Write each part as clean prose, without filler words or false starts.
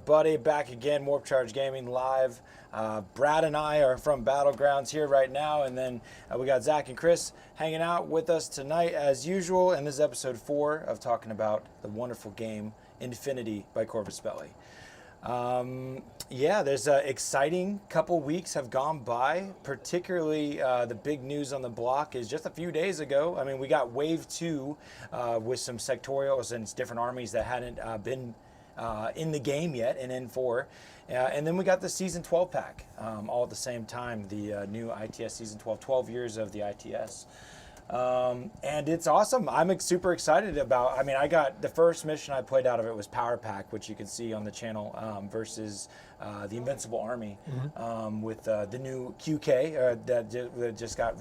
everybody? Back again, Warp Charge Gaming live. Brad and I are from Battlegrounds here right now, and then we got Zach and Chris hanging out with us tonight as usual. And this is episode 4 of talking about the wonderful game Infinity by Corvus Belli. Yeah, there's an exciting couple weeks have gone by. Particularly, the big news on the block is just a few days ago. I mean, we got Wave 2 with some sectorials and different armies that hadn't been in the game yet in N4. And then we got the Season 12 pack all at the same time, the new ITS Season 12, 12 years of the ITS. And it's awesome. I'm super excited about, I mean, I got the first mission I played out of it was Power Pack, which you can see on the channel, versus the Invincible Army, with the new QK that just got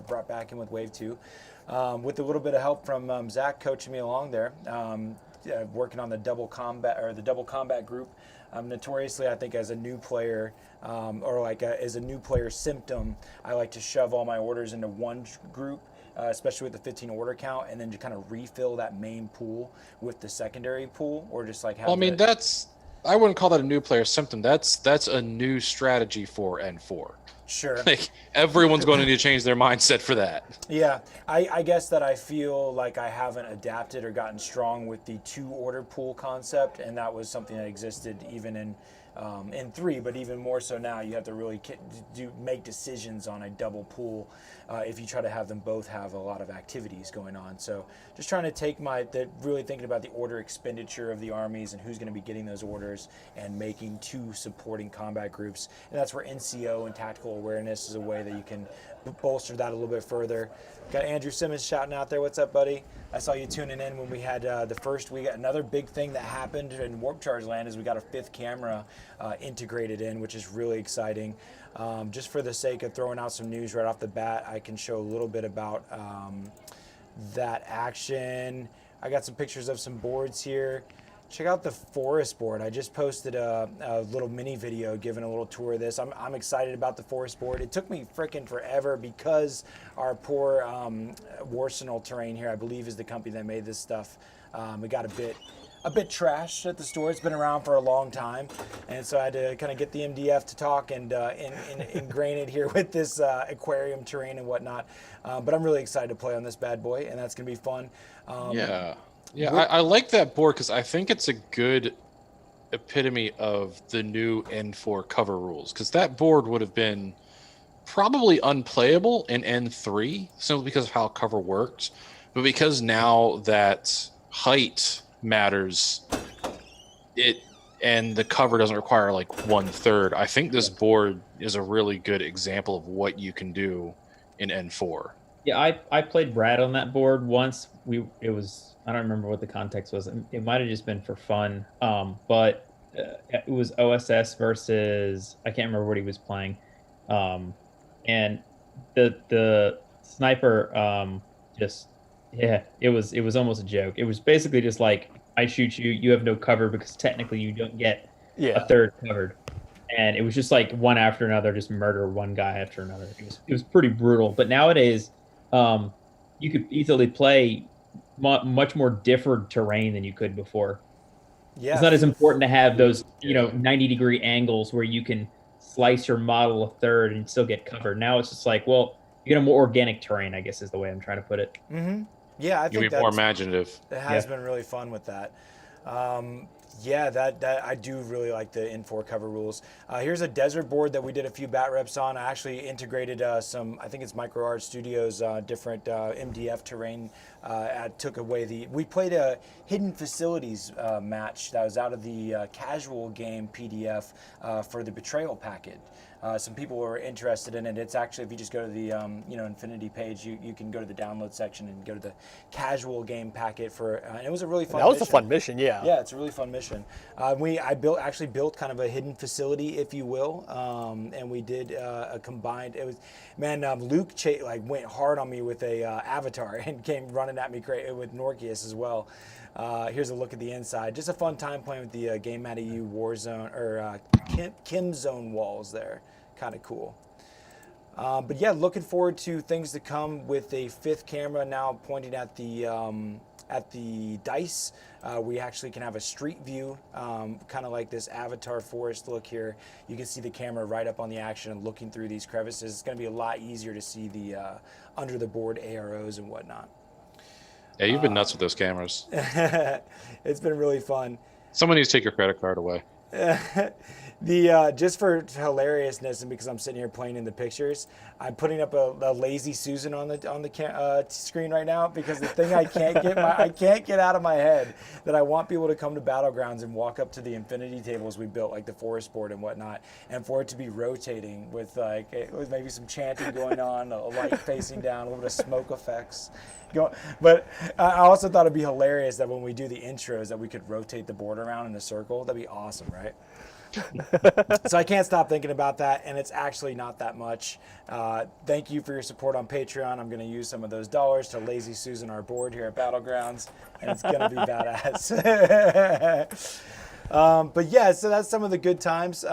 brought back in with Wave 2, with a little bit of help from Zach coaching me along there, working on the double combat group. Notoriously, I think as a new player, as a new player symptom, I like to shove all my orders into one group, especially with the 15 order count, and then to kind of refill that main pool with the secondary pool, or just like have. Well, I mean, I wouldn't call that a new player symptom. That's a new strategy for N4. Sure. Like, everyone's going to need to change their mindset for that. Yeah, I guess that I feel like I haven't adapted or gotten strong with the 2-order pool concept, and that was something that existed even in 3, but even more so now. You have to really make decisions on a double pool if you try to have them both have a lot of activities going on. So just trying to take really thinking about the order expenditure of the armies and who's going to be getting those orders and making 2 supporting combat groups. And that's where NCO and tactical awareness is a way that you can bolster that a little bit further. Got Andrew Simmons shouting out there. What's up, buddy? I saw you tuning in when we had we got another big thing that happened in Warp Charge Land is we got a 5th camera integrated in, which is really exciting. Just for the sake of throwing out some news right off the bat, I can show a little bit about that action. I got some pictures of some boards here. Check out the forest board. I just posted a little mini video giving a little tour of this. I'm excited about the forest board. It took me freaking forever because our poor Warsenal Terrain here, I believe, is the company that made this stuff. It got a bit trashed at the store. It's been around for a long time, and so I had to kind of get the MDF to talk and ingrain it here with this aquarium terrain and whatnot. But I'm really excited to play on this bad boy, and that's gonna be fun. Yeah, I like that board because I think it's a good epitome of the new N4 cover rules, because that board would have been probably unplayable in N3 simply because of how cover worked. But because now that height matters, and the cover doesn't require like 1/3, I think this board is a really good example of what you can do in N4. Yeah, I played Brad on that board once. I don't remember what the context was. It might have just been for fun. But it was OSS versus, I can't remember what he was playing. And the sniper it was almost a joke. It was basically just like, I shoot you, you have no cover because technically you don't get a third covered. And it was just like one after another, just murder one guy after another. It was pretty brutal. But nowadays, you could easily play much more differed terrain than you could before. Yeah, it's not as important to have those 90-degree angles where you can slice your model a third and still get covered. Now it's just like, well, you get a more organic terrain, I guess is the way I'm trying to put it. Mm-hmm. Yeah, I think you'll be more imaginative. It has been really fun with that. That I do really like the N4 cover rules. Here's a desert board that we did a few bat reps on. I actually integrated some, I think it's Micro Art Studios, different MDF terrain. We played a hidden facilities match that was out of the casual game PDF for the Betrayal packet. Some people were interested in it. It's actually, if you just go to the Infinity page, you can go to the download section and go to the casual game packet for. And it was a really fun. That was a fun mission, yeah. Yeah, it's a really fun mission. I built kind of a hidden facility, if you will, and we did a combined. It was, Luke went hard on me with a avatar and came running at me with Norkius as well. Here's a look at the inside. Just a fun time playing with the Game Mat EU Warzone or Kim Zone walls there. Kind of cool. But yeah, looking forward to things to come with a 5th camera now pointing at the at the dice. We actually can have a street view, kind of like this Avatar forest look here. You can see the camera right up on the action and looking through these crevices. It's going to be a lot easier to see the under the board AROs and whatnot. Yeah, you've been nuts with those cameras. It's been really fun. Someone needs to take your credit card away. The just for hilariousness and because I'm sitting here playing in the pictures, I'm putting up a lazy Susan on the screen right now because the thing I can't get out of my head that I want people to come to Battlegrounds and walk up to the infinity tables we built, like the forest board and whatnot, and for it to be rotating with with maybe some chanting going on, a light facing down, a little bit of smoke effects. But I also thought it'd be hilarious that when we do the intros that we could rotate the board around in a circle. That'd be awesome, right? So I can't stop thinking about that, and it's actually not that much. Thank you for your support on Patreon. I'm going to use some of those dollars to lazy Susan our board here at Battlegrounds, and it's going to be badass. But yeah, so that's some of the good times.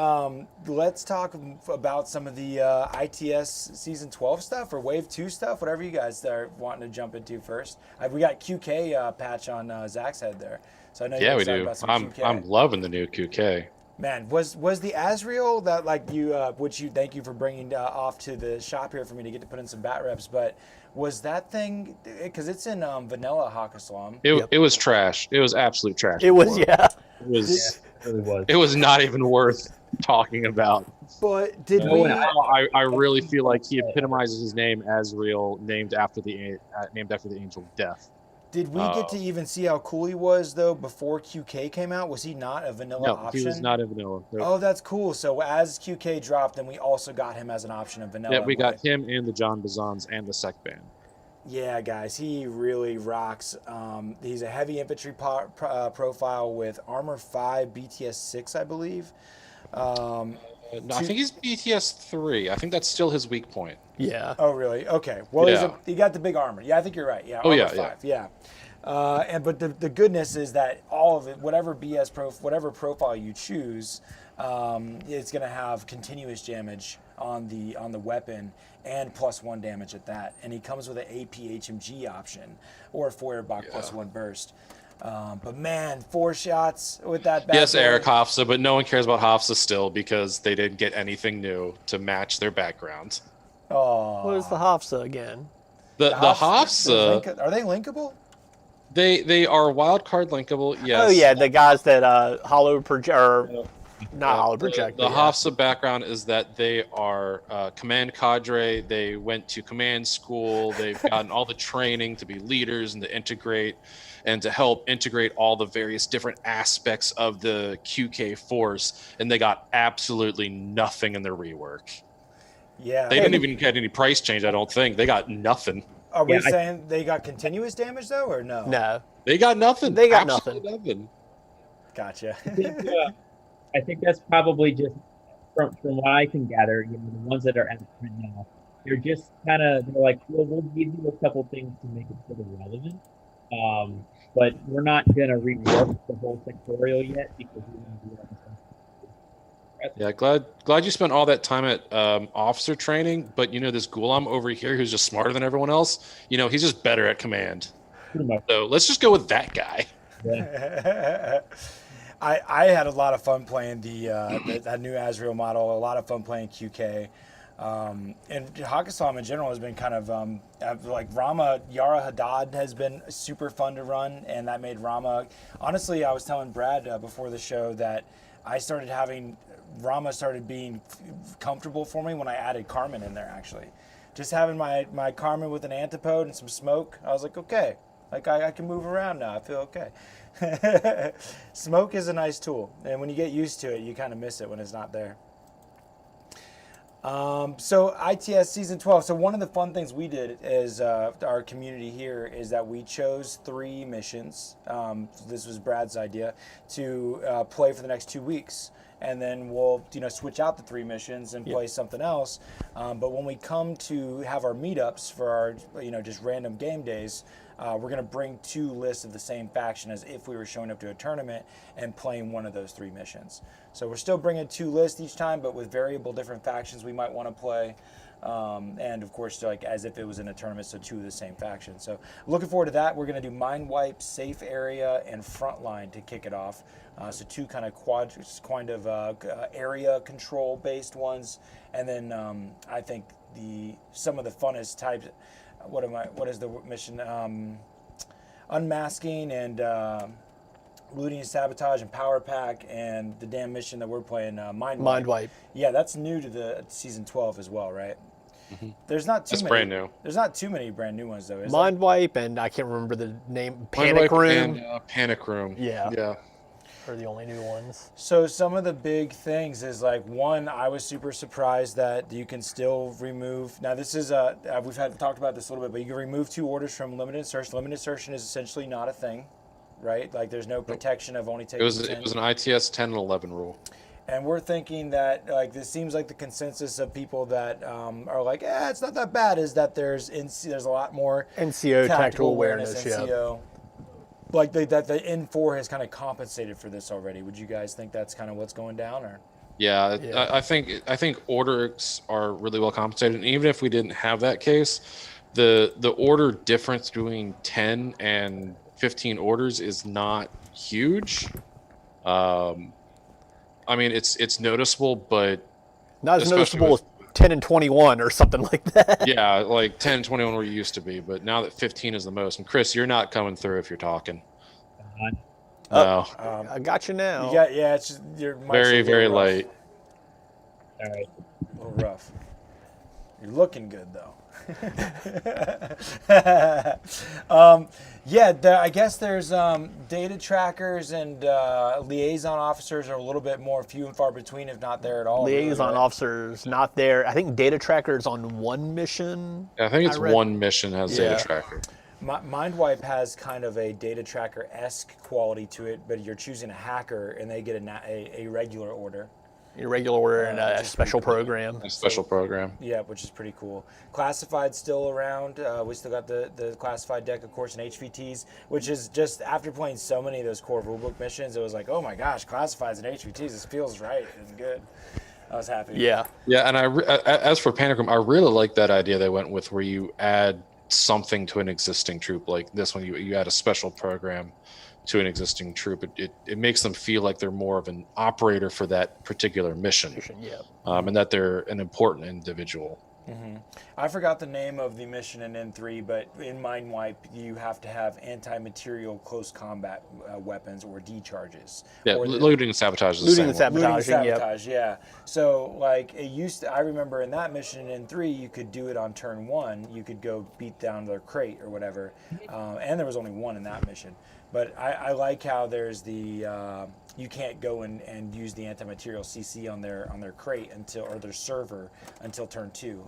Let's talk about some of the ITS Season 12 stuff or Wave 2 stuff, whatever you guys are wanting to jump into first. We got QK patch on Zach's head there. So I know you're excited about some QK. I'm loving the new QK. Man, was the Azrael that thank you for bringing off to the shop here for me to get to put in some bat reps, but was that thing, because it's in vanilla Hakkaslam. It was trash. It was absolute trash. It was, yeah. It was. It really was. It was not even worth talking about. But did we? I really feel like he epitomizes his name Azrael, named after the angel of death. Did we get to even see how cool he was, though, before QK came out? Was he not a vanilla option? No, he was not a vanilla. Oh, that's cool. So as QK dropped, then we also got him as an option of vanilla. Yeah, we got him and the John Bazans and the Sec Band. Yeah, guys, he really rocks. He's a heavy infantry profile with armor 5, BTS 6, I believe. No, I think he's BTS 3. I think that's still his weak point. Yeah. Oh, really? Okay. Well, Yeah. he got the big armor. Yeah, I think you're right. Yeah. Oh, Armor yeah, 5. Yeah. But the goodness is that all of it, whatever profile you choose, it's going to have continuous damage on the weapon and +1 damage at that. And he comes with an AP HMG option or a Feuerbach +1 burst. But man, 4 shots with that bad Yes, boy. Eric Hofsa, but no one cares about Hofsa still because they didn't get anything new to match their background. Oh. What is the Hofsa again? The Hofsa, are they linkable? they are wild card linkable. Yes. Oh yeah, the guys that hollow project or not hollow project. The Hofsa background is that they are command cadre. They went to command school. They've gotten all the training to be leaders and to integrate and to help integrate all the various different aspects of the QK force. And they got absolutely nothing in their rework. Yeah. They didn't even get any price change, I don't think. They got nothing. Are we saying they got continuous damage though, or no? No. They got nothing. They got Absolutely nothing. Gotcha. I think that's probably just from what I can gather. You know, the ones that are out right now, they're just they're like, well, we'll give you a couple things to make it sort of relevant, but we're not gonna rework the whole sectorial yet because we want to do that. Yeah, glad you spent all that time at officer training, but this Ghulam over here who's just smarter than everyone else, he's just better at command. Pretty much. So let's just go with that guy. Yeah. I had a lot of fun playing that new Azrael model, a lot of fun playing QK. And Hakkaslam in general has been kind of like Rama, Yara Haddad has been super fun to run, and that made Rama. Honestly, I was telling Brad before the show that Rama started being comfortable for me when I added Carmen in there, actually. Just having my Carmen with an antipode and some smoke, I was like, okay, like I can move around now. I feel okay. Smoke is a nice tool, and when you get used to it, you kind of miss it when it's not there. So ITS Season 12. So one of the fun things we did is our community here is that we chose 3 missions. This was Brad's idea to play for the next 2 weeks. And then we'll, switch out the 3 missions and play something else. But when we come to have our meetups for our, just random game days, we're going to bring 2 lists of the same faction as if we were showing up to a tournament and playing one of those 3 missions. So we're still bringing 2 lists each time, but with variable different factions we might want to play. And of course, like as if it was in a tournament, so 2 of the same faction. So looking forward to that. We're going to do Mind Wipe, Safe Area, and Frontline to kick it off. So 2 kind of area control based ones, and then I think some of the funnest types. What is the mission? Unmasking and looting and sabotage and power pack, and the damn mission that we're playing, Mind Wipe. Mind Wipe. Yeah, that's new to the season 12 as well, right? Mm-hmm. There's not too That's many. brand new. There's not too many brand new ones though. Is Mind Wipe, and I can't remember the name. Mind Panic Wipe Room. and Panic Room. Yeah. Are the only new ones. So some of the big things is like, one, I was super surprised that you can still remove. Now this is we've talked about this a little bit, but you can remove 2 orders from limited insertion. Limited insertion is essentially not a thing, right? Like there's no protection of only taking. It was an ITS 10 and 11 rule. And we're thinking that, like, this seems like the consensus of people that are like, it's not that bad, is that there's a lot more NCO tactical awareness. NCO. Like that the N4 has kind of compensated for this already. Would you guys think that's kind of what's going down, or? Yeah. I think orders are really well compensated. And even if we didn't have that case, the order difference between 10 and 15 orders is not huge. I mean, it's noticeable, but not as noticeable as 10 and 21 or something like that. Yeah, like 10 and 21 were used to be, but now that 15 is the most. And Chris, you're not coming through if you're talking. No. I got you now. Yeah, it's just your mic's Very, a little very rough. light. All right. A little rough. You're looking good though. I guess there's data trackers and liaison officers are a little bit more few and far between, if not there at all. Liaison really, right? officers not there. I think data tracker is on 1 mission. I think it's one mission has data tracker. Mind Wipe has kind of a data tracker-esque quality to it, but you're choosing a hacker and they get a regular order. Irregular order and a special program. A special program. Yeah, which is pretty cool. Classified still around. We still got the classified deck, of course, and HVTs, which is just, after playing so many of those core rulebook missions, it was like, oh my gosh, classifieds and HVTs, this feels right. It's good. I was happy. Yeah. Yeah, and as for Panic Room, I really like that idea they went with, where you add something to an existing troop. Like this one, you add a special program to an existing troop. It makes them feel like they're more of an operator for that particular mission. Yeah. And that they're an important individual. Mm-hmm. I forgot the name of the mission in N3, but in Mind Wipe, you have to have anti-material close combat weapons or D-charges. Yeah, or looting and sabotage is the Looting same and one. sabotage, yeah. So, like, I remember in that mission in N3, you could do it on turn 1. You could go beat down their crate or whatever. And there was only 1 in that mission. But I like how there's you can't go and use the anti-material CC on their crate or their server until turn 2.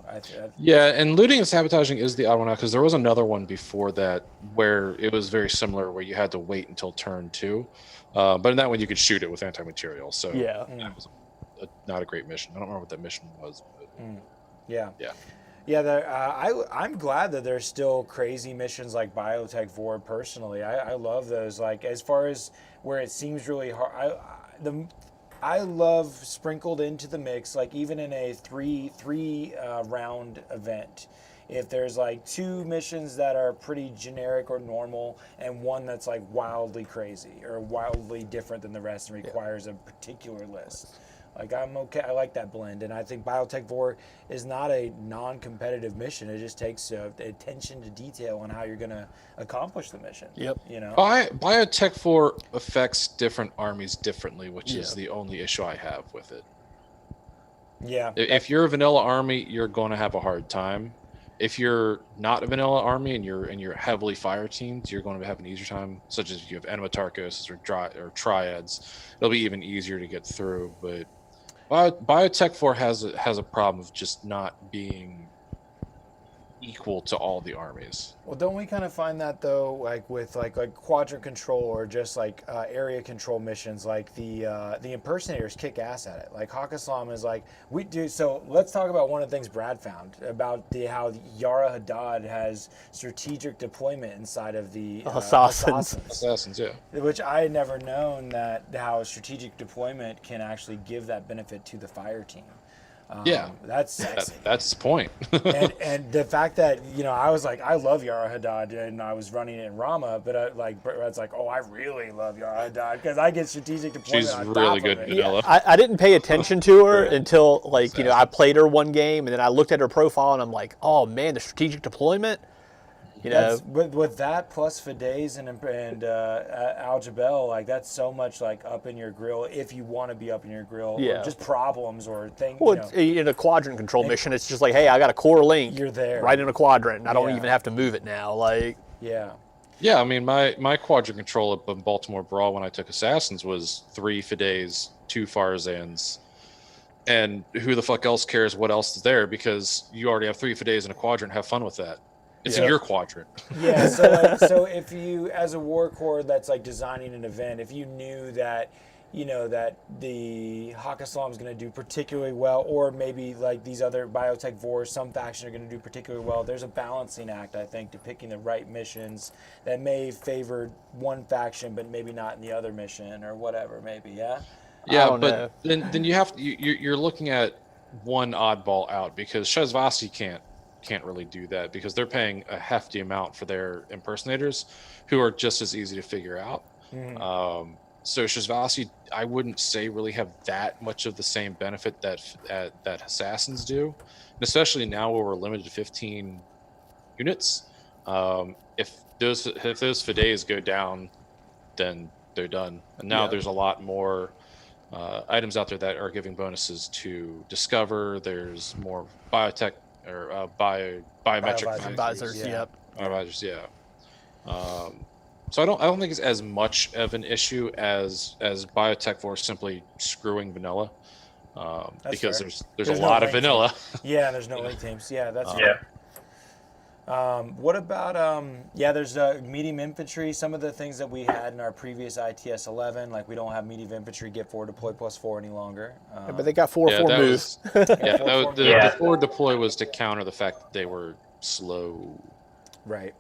Yeah, and looting and sabotaging is the odd one out, because there was another one before that where it was very similar, where you had to wait until turn 2. But in that one, you could shoot it with anti-material. So yeah, that was not a great mission. I don't remember what that mission was. But Yeah. Yeah. Yeah, I'm glad that there's still crazy missions like Biotech Void. Personally, I love those. Like, as far as where it seems really hard, I love sprinkled into the mix. Like, even in a three round event, if there's like 2 missions that are pretty generic or normal, and one that's like wildly crazy or wildly different than the rest and requires a particular list. Like, I'm okay. I like that blend, and I think Biotech Vor is not a non-competitive mission. It just takes attention to detail on how you're going to accomplish the mission. Yep. You know. Biotech 4 affects different armies differently, which is the only issue I have with it. Yeah. If you're a vanilla army, you're going to have a hard time. If you're not a vanilla army and you're heavily fire teamed, you're going to have an easier time. Such as if you have Animatarchos or Triads, it'll be even easier to get through. But Biotech 4 has a problem of just not being equal to all the armies. Well, don't we kind of find that though, like with like quadrant control or just like area control missions, like the impersonators kick ass at it. Like Hakaslam is like we do. So let's talk about one of the things Brad found about how Yara Haddad has strategic deployment inside of the Assassins, yeah. Which I had never known that how strategic deployment can actually give that benefit to the fire team. That's sexy. That's the point. and the fact that I was like, I love Yara Hadad, and I was running it in Rama, but Brad's like, oh, I really love Yara Hadad because I get strategic deployment. She's on really top good of it. vanilla. I didn't pay attention to her until I played her one game, and then I looked at her profile, and I'm like, oh man, the strategic deployment. With that plus Fidesz and Al Jabel, like that's so much like up in your grill if you want to be up in your grill, or just problems or things. Well, in a quadrant control mission, it's just like, hey, I got a core link. You're there, right in a quadrant, and I don't even have to move it now. Like, yeah. I mean, my quadrant control up in Baltimore Brawl when I took Assassins was 3 Fidesz, 2 Farzans, and who the fuck else cares what else is there, because you already have 3 Fidesz in a quadrant. Have fun with that. It's in your quadrant. Yeah, so if you, as a war corps that's like designing an event, if you knew that, that the Hakaslam is going to do particularly well, or maybe like these other biotech vors, some factions are going to do particularly well, there's a balancing act, I think, to picking the right missions that may favor one faction, but maybe not in the other mission or whatever, maybe, yeah? Yeah, but then you have you're looking at one oddball out, because Shazvasi can't really do that, because they're paying a hefty amount for their impersonators, who are just as easy to figure out. So Shazvasi, I wouldn't say really have that much of the same benefit that Assassins do, and especially now where we're limited to 15 units. If those Fidesz go down, then they're done. And now there's a lot more items out there that are giving bonuses to discover. There's more biotech or biometric advisors. Advisors, so I don't think it's as much of an issue as biotech force simply screwing vanilla, because fair. there's a lot of vanilla. Yeah, there's no link teams. Yeah, that's fair. What about there's medium infantry. Some of the things that we had in our previous ITS 11, like we don't have medium infantry get forward deploy +4 any longer. But they got 4/4 moves. The forward deploy was to counter the fact that they were slow. Right.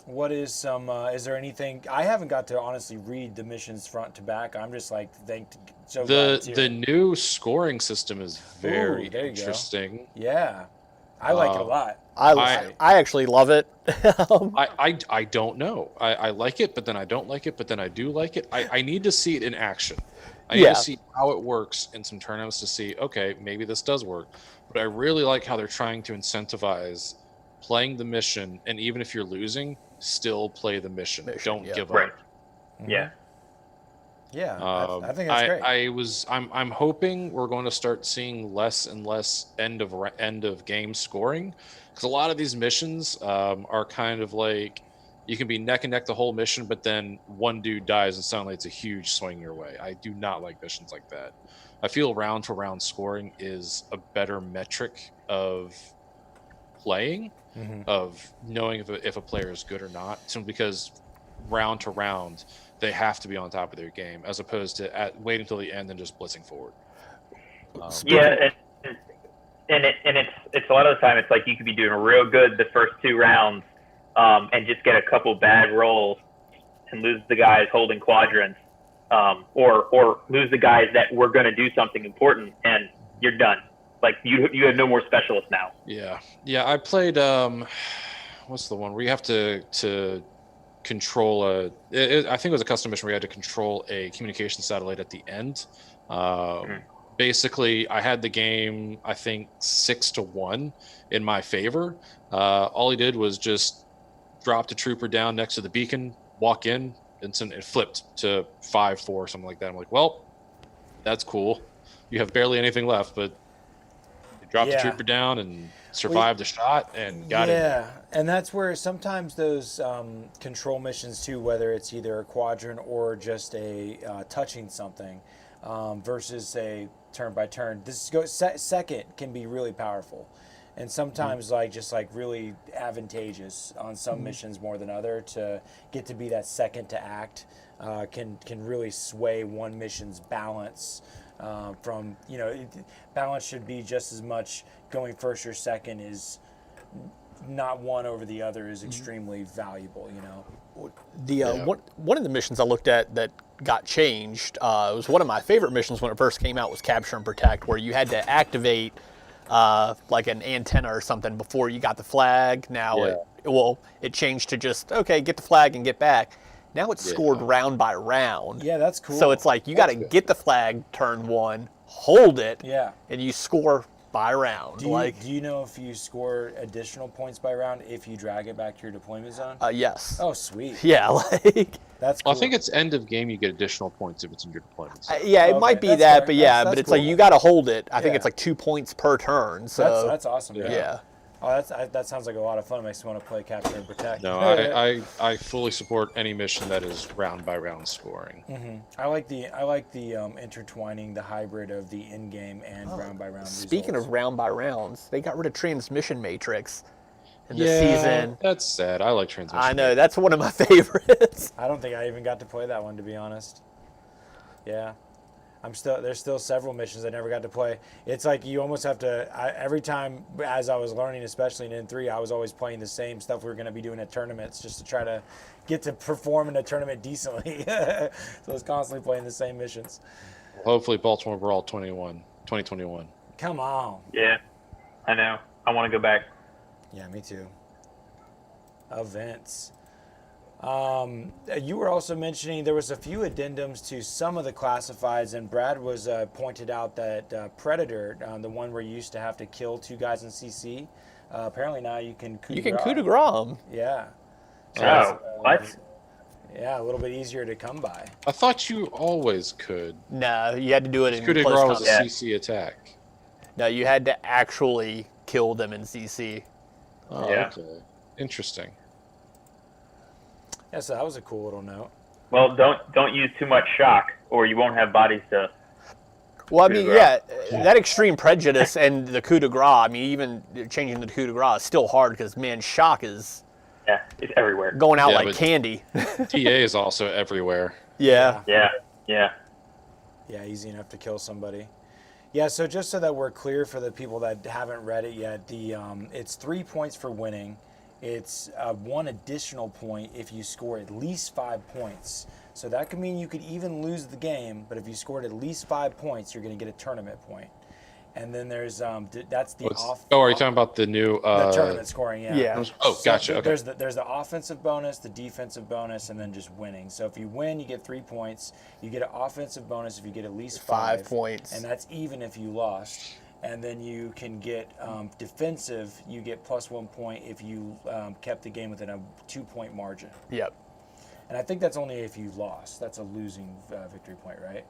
What is some? Is there anything? I haven't got to honestly read the missions front to back. I'm just like the new scoring system is very interesting. Yeah. I like it a lot. I actually love it. I don't know. I like it, but then I don't like it, but then I do like it. I need to see it in action. I need to see how it works in some tournaments to see, okay, maybe this does work. But I really like how they're trying to incentivize playing the mission, and even if you're losing, still play the mission. Don't give up. Yeah. Yeah, I think that's great. I'm hoping we're going to start seeing less and less end of game scoring, because a lot of these missions are kind of like you can be neck and neck the whole mission, but then one dude dies and suddenly it's a huge swing your way. I do not like missions like that. I feel round to round scoring is a better metric of playing, of knowing if a player is good or not, simply because round to round they have to be on top of their game, as opposed to waiting until the end and just blitzing forward. And it's a lot of the time it's like you could be doing real good the first 2 rounds, and just get a couple bad rolls and lose the guys holding quadrants, or lose the guys that were going to do something important, and you're done. Like you have no more specialists now. Yeah. I played what's the one where you have to control I think it was a custom mission where you had to control a communication satellite at the end. Basically, I had the game, I think 6-1 in my favor. All he did was just drop the trooper down next to the beacon, walk in, and it flipped to 5-4, something like that. I'm like, well, that's cool. You have barely anything left, but you dropped the trooper down and survived the shot and got it. Yeah, and that's where sometimes those control missions too, whether it's either a quadrant or just a touching something, versus a turn by turn, second can be really powerful, and sometimes just really advantageous on some missions more than other to get to be that second to act. Can really sway one mission's balance. Balance should be just as much going first or second is not one over the other is extremely valuable. You know. One of the missions I looked at that got changed, it was one of my favorite missions when it first came out, was Capture and Protect, where you had to activate like an antenna or something before you got the flag. Now it changed to just, okay, get the flag and get back. Now it's scored round by round. Yeah, that's cool. So it's like you got to get the flag turn one, hold it, Yeah. and you score by round. Do you know if you score additional points by round if you drag it back to your deployment zone? Yes. Oh, sweet. Yeah, like That's cool. Well, I think it's end of game. You get additional points if it's in your deployment. zone. yeah, it Okay, might be that's that, fair. but yeah, That's but it's cool. like you got to hold it. I think Yeah. it's like 2 points per turn. So that's awesome. yeah. Oh, that sounds like a lot of fun. It makes me want to play Capture and Protect. No, I fully support any mission that is round by round scoring. I like the intertwining, the hybrid of the in-game and round by round. Speaking results. of round by rounds, they got rid of transmission matrix in this season. That's sad. I like transmission. I know, that's one of my favorites. I don't think I even got to play that one, to be honest. Yeah. There's still several missions I never got to play. It's like you almost have to, every time as I was learning, especially in N3, I was always playing the same stuff we were going to be doing at tournaments just to try to get to perform in a tournament decently. So I was constantly playing the same missions. Hopefully Baltimore Brawl 2021. Come on. Yeah, I know. I want to go back. Yeah, me too. Events. You were also mentioning there was a few addendums to some of the classifieds, and Brad was pointed out that Predator, the one where you used to have to kill 2 guys in CC, apparently now you can coup de You can grace. coup de grace 'em. Yeah. So Oh, it's, what? Yeah, a little bit easier to come by. I thought you always could. No, you had to do it in Coup de close grace was a combat. Yeah. CC attack. No, you had to actually kill them in CC. Oh, Yeah. okay. Interesting. Yeah, so that was a cool little note. Well, don't use too much shock, or you won't have bodies to. Well, I Coup de mean, yeah, grace. that extreme prejudice and the coup de grace, I mean, even changing the coup de grace is still hard because, man, shock is Yeah, it's everywhere. going out Yeah, like but- candy. TA is also everywhere. Yeah. Yeah, yeah. Yeah, easy enough to kill somebody. Yeah, so just so that we're clear for the people that haven't read it yet, it's 3 points for winning. It's 1 additional point if you score at least 5 points. So that could mean you could even lose the game, but if you scored at least 5 points, you're going to get a tournament point. And then there's that's the are you talking about the new? the tournament scoring? Yeah. Yeah. Oh, So gotcha. Okay. There's the offensive bonus, the defensive bonus, and then just winning. So if you win, you get 3 points. You get an offensive bonus if you get at least 5 points. and that's even if you lost. And then you can get defensive. You get +1 point if you kept the game within a 2-point margin. Yep. And I think that's only if you lost. That's a losing victory point, right?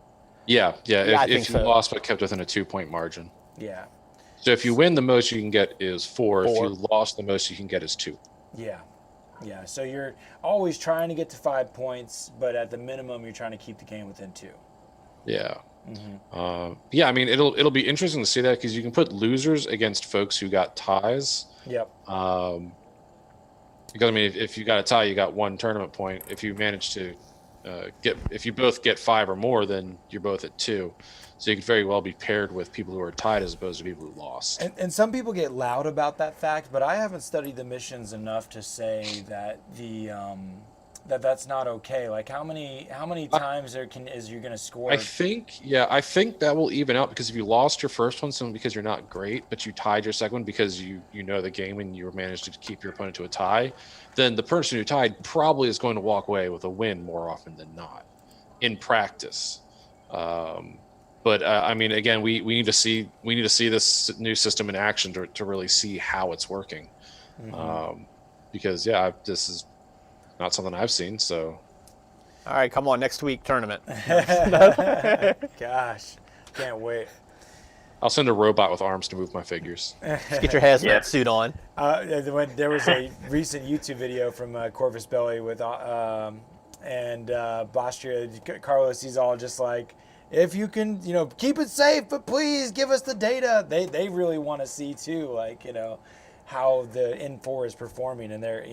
Yeah. I If think you so. lost but kept within a 2-point margin. Yeah. So if you win, the most you can get is 4. If 4. you lost, the most you can get is 2. Yeah. Yeah. So you're always trying to get to 5 points, but at the minimum, you're trying to keep the game within 2. Yeah. Yeah, I mean, it'll be interesting to see that because you can put losers against folks who got ties. Yep. Because I mean, if you got a tie, you got 1 tournament point. If you manage to if you both get 5 or more, then you're both at 2. So you could very well be paired with people who are tied as opposed to people who lost. And some people get loud about that fact, but I haven't studied the missions enough to say that that's not okay. Like how many times is you're gonna score? I think that will even out because if you lost your first one simply because you're not great, but you tied your second one because you know the game and you managed to keep your opponent to a tie, then the person who tied probably is going to walk away with a win more often than not in practice. But I mean, again, we need to see this new system in action to really see how it's working. Because this is not something I've seen. So All right, come on, next week, tournament. Gosh, can't wait. I'll send a robot with arms to move my figures. Just get your hazmat Yeah. suit on. When there was a recent YouTube video from Corvus Belli with and Bostria, Carlos, he's all just like, if you can, keep it safe, but please give us the data. They really want to see too, like, how the N4 is performing, and they're,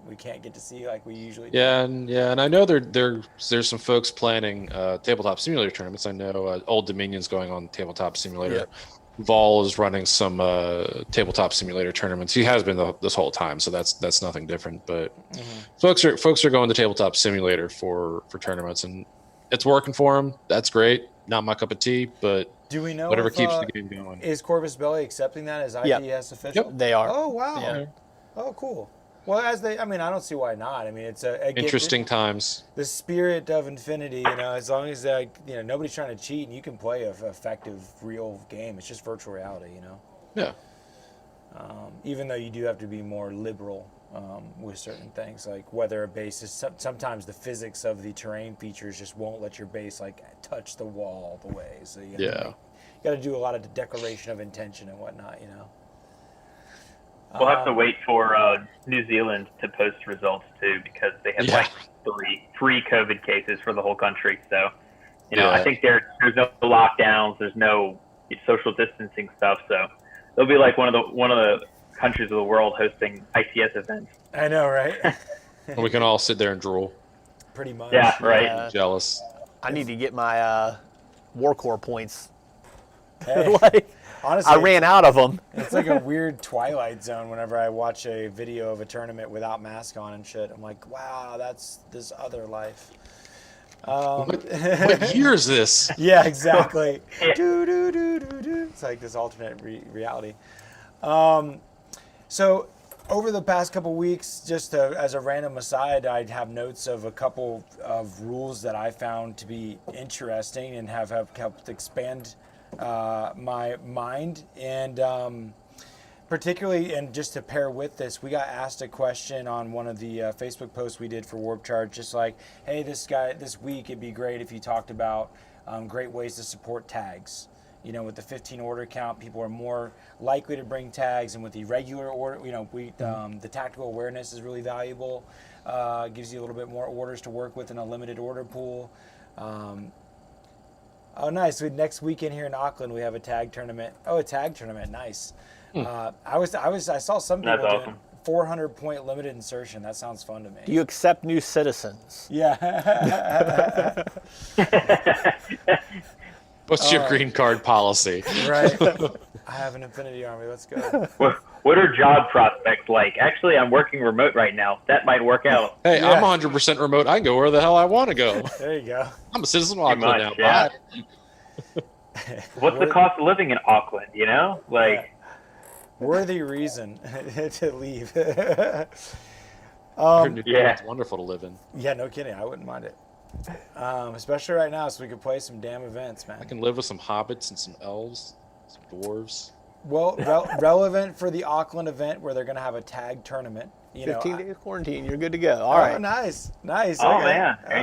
we can't get to see like we usually do. Yeah, and I know there's some folks planning tabletop simulator tournaments. I know Old Dominion's going on Tabletop Simulator. Vol is running some tabletop simulator tournaments. He has been this whole time, so that's nothing different. But folks are going to tabletop simulator for tournaments, and it's working for them. That's great. Not my cup of tea, but Do we know whatever if, keeps the game going. Is Corvus Belli accepting that as IPS official? Yep. They are. Oh wow. Yeah. Oh cool. Well, I mean, I don't see why not. I mean, it's again, Interesting times. the spirit of Infinity. As long as nobody's trying to cheat and you can play an effective, real game. It's just virtual reality. Yeah. Even though you do have to be more liberal with certain things, like whether a base is sometimes the physics of the terrain features just won't let your base touch the wall all the way. So you got to do a lot of the declaration of intention and whatnot. We'll have to wait for New Zealand to post results too, because they have like three COVID cases for the whole country. So, I think there's no lockdowns, there's no social distancing stuff. So they'll be like one of the countries of the world hosting ICS events. I know, right? We can all sit there and drool. Pretty much. Yeah, right. Jealous. I need to get my War Core points. Hey, honestly, I ran out of them. It's like a weird Twilight Zone whenever I watch a video of a tournament without mask on and shit. I'm like, wow, that's this other life. What year is this? Yeah, exactly. It's like this alternate reality. So over the past couple weeks, just as a random aside, I'd have notes of a couple of rules that I found to be interesting and have helped expand my mind. And particularly, and just to pair with this, we got asked a question on one of the Facebook posts we did for Warp Charge, just like, hey, this week it'd be great if you talked about great ways to support tags. With the 15 order count, people are more likely to bring tags, and with the regular order, the tactical awareness is really valuable. Gives you a little bit more orders to work with in a limited order pool. Oh, nice. Next weekend here in Auckland, we have a tag tournament. Oh, a tag tournament. Nice. I saw some people That's doing awesome. 400-point limited insertion. That sounds fun to me. Do you accept new citizens? Yeah. What's your green card policy? Right. I have an Infinity Army. Let's go. What are job prospects like? Actually, I'm working remote right now. That might work out. Hey, Yeah. I'm 100% remote. I can go where the hell I want to go. There you go. I'm a citizen of Pretty Auckland now. much, yeah. Bye. What's the cost of living in Auckland? Worthy reason to leave. I heard New Yeah. Zealand's wonderful to live in. Yeah, no kidding. I wouldn't mind it. Especially right now, so we could play some damn events, man. I can live with some hobbits and some elves, some dwarves. Well, relevant for the Auckland event where they're going to have a tag tournament. 15 days quarantine, you're good to go. All Oh, right. nice. Nice. Oh okay. man, there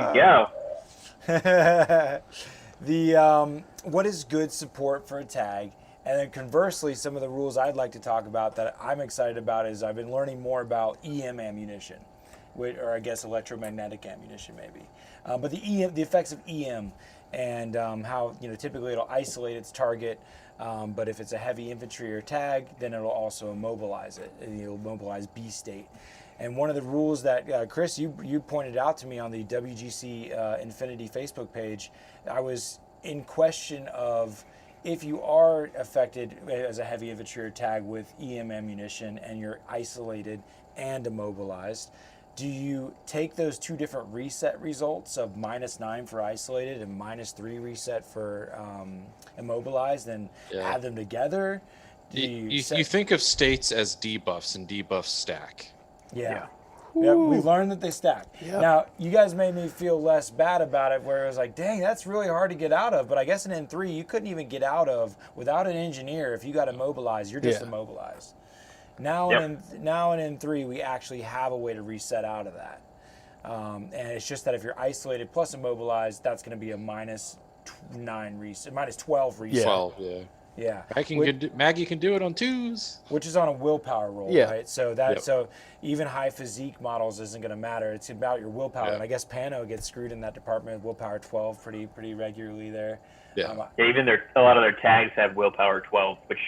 you go. What is good support for a tag? And then conversely, some of the rules I'd like to talk about that I'm excited about is I've been learning more about EM ammunition, or I guess electromagnetic ammunition maybe. But the effects of EM and how typically it'll isolate its target, but if it's a heavy infantry or tag, then it'll also immobilize it. It'll immobilize B state. And one of the rules that Chris, you pointed out to me on the WGC Infinity Facebook page, I was in question of if you are affected as a heavy infantry or tag with EM ammunition and you're isolated and immobilized, do you take those two different reset results of -9 for isolated and -3 reset for immobilized and add them together? You think of states as debuffs and debuffs stack. Yeah. Yeah, we learned that they stack. Yep. Now, you guys made me feel less bad about it, where it was like, dang, that's really hard to get out of. But I guess in N3, you couldn't even get out of without an engineer. If you got immobilized, you're just immobilized. Now, in N3, we actually have a way to reset out of that. And it's just that if you're isolated plus immobilized, that's going to be a -9 reset, -12 reset. 12, yeah. Yeah. Maggie can do it on 2s. Which is on a willpower roll, Yeah. right? So so even high physique models isn't going to matter. It's about your willpower, and I guess Pano gets screwed in that department with willpower 12 pretty regularly there. Yeah. Even a lot of their tags have willpower 12, which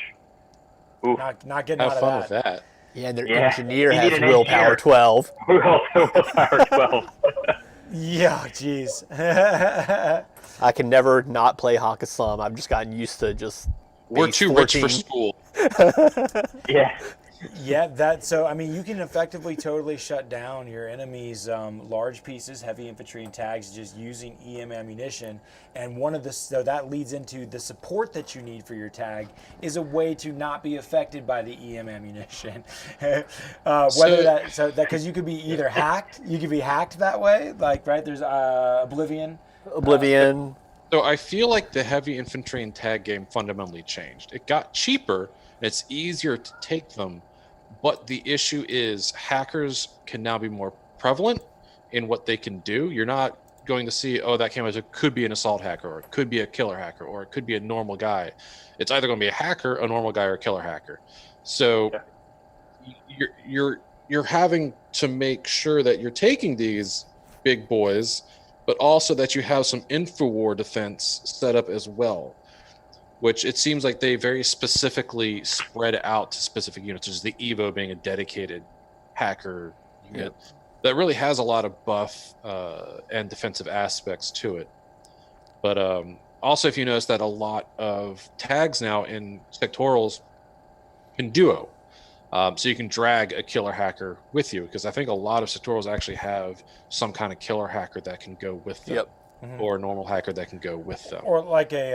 Not getting Have out fun of with that. that. Yeah, and their Yeah. engineer You has need an willpower engineer. 12. we're also willpower 12. Yeah, jeez. I can never not play Hakasam. I've just gotten used to just We're base too rich for 14. school. Yeah. Yeah, so I mean, you can effectively totally shut down your enemy's large pieces, heavy infantry and tags, just using EM ammunition. And so that leads into the support that you need for your tag is a way to not be affected by the EM ammunition. Because you could be either hacked, you could be hacked that way, like right there's Oblivion. So I feel like the heavy infantry and tag game fundamentally changed. It got cheaper and it's easier to take them, but the issue is hackers can now be more prevalent in what they can do. You're not going to see, oh, that camera could be an assault hacker, or it could be a killer hacker, or it could be a normal guy. It's either going to be a hacker, a normal guy, or a killer hacker. So you're having to make sure that you're taking these big boys, but also that you have some InfoWar defense set up as well, which it seems like they very specifically spread out to specific units, such as the Evo being a dedicated hacker unit that really has a lot of buff and defensive aspects to it. But also, if you notice that a lot of tags now in sectorals can duo. So you can drag a killer hacker with you, because I think a lot of sectorals actually have some kind of killer hacker that can go with them, or a normal hacker that can go with them. Or like the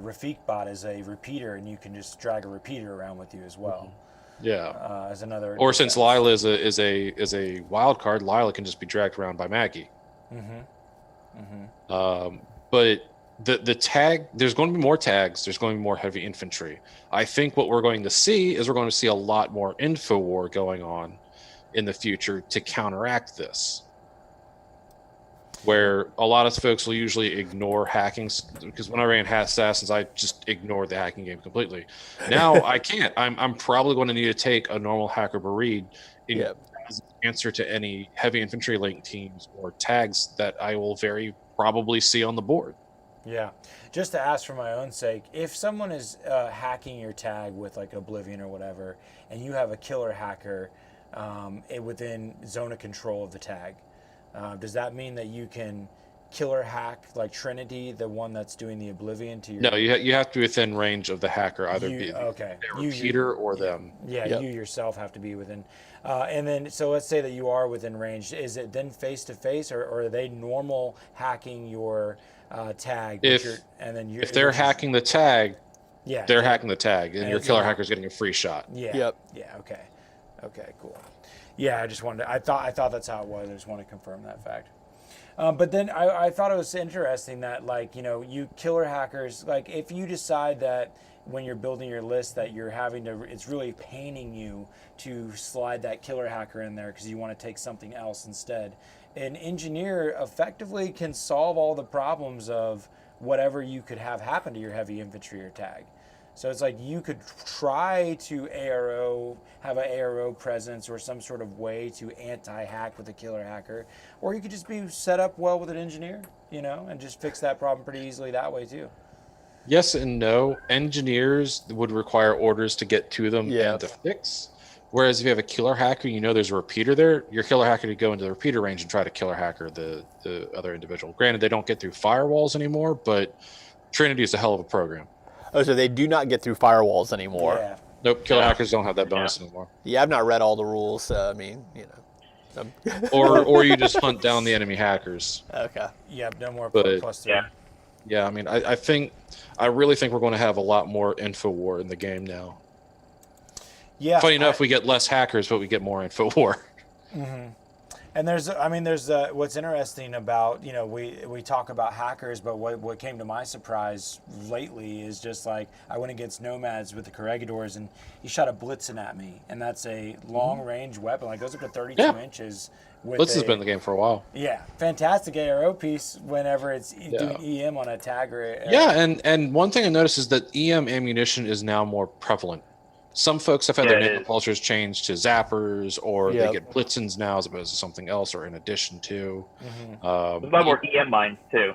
Rafik bot is a repeater, and you can just drag a repeater around with you as well. Yeah. As another. Or since Lila is a wild card, Lila can just be dragged around by Maggie. But the tag, there's going to be more tags, there's going to be more heavy infantry. I think what we're going to see is we're going to see a lot more info war going on in the future to counteract this, where a lot of folks will usually ignore hacking, because when I ran Assassins, I just ignored the hacking game completely. Now I can't. I'm probably going to need to take a normal hacker Bereed as an answer to any heavy infantry link teams or tags that I will very probably see on the board. Yeah, just to ask for my own sake, if someone is hacking your tag with like Oblivion or whatever, and you have a killer hacker within zone of control of the tag, does that mean that you can killer hack like Trinity, the one that's doing the Oblivion to your? No, you have to be within range of the hacker, either be their repeater or them. Yeah, you yourself have to be within. And then, so let's say that you are within range. Is it then face to face, or are they normal hacking your tag? If they're hacking the tag, they're hacking the tag, and your killer hacker's getting a free shot. Yeah. Okay. Cool. Yeah, I just wanted. I thought that's how it was. I just want to confirm that fact. But then I thought it was interesting that, like, you killer hackers, like, if you decide that when you're building your list that you're having to, it's really paining you to slide that killer hacker in there because you want to take something else instead. An engineer effectively can solve all the problems of whatever you could have happen to your heavy infantry or tag. So it's like you could try to have an ARO presence or some sort of way to anti-hack with a killer hacker, or you could just be set up well with an engineer, and just fix that problem pretty easily that way too. Yes and no. Engineers would require orders to get to them and to fix. Whereas if you have a killer hacker, there's a repeater there, your killer hacker could go into the repeater range and try to killer hacker the other individual. Granted, they don't get through firewalls anymore, but Trinity is a hell of a program. Oh, so they do not get through firewalls anymore. Yeah. Nope, killer hackers don't have that bonus anymore. Yeah, I've not read all the rules, so I mean, or you just hunt down the enemy hackers. Okay. Yeah, no more But- plus 3. Yeah, I mean, I really think we're going to have a lot more info war in the game now. Yeah. Funny enough, we get less hackers, but we get more info war. And there's what's interesting about, we talk about hackers, but what came to my surprise lately is just like, I went against Nomads with the Corregidors, and he shot a Blitzen at me, and that's a long range weapon, like goes up to 32 inches. Blitz has been in the game for a while. Yeah, fantastic ARO piece whenever it's doing EM on a tag or and one thing I noticed is that EM ammunition is now more prevalent. Some folks have had their name pulsers changed to zappers, or they get Blitzens now as opposed to something else, or in addition to. There's a lot more EM mines too.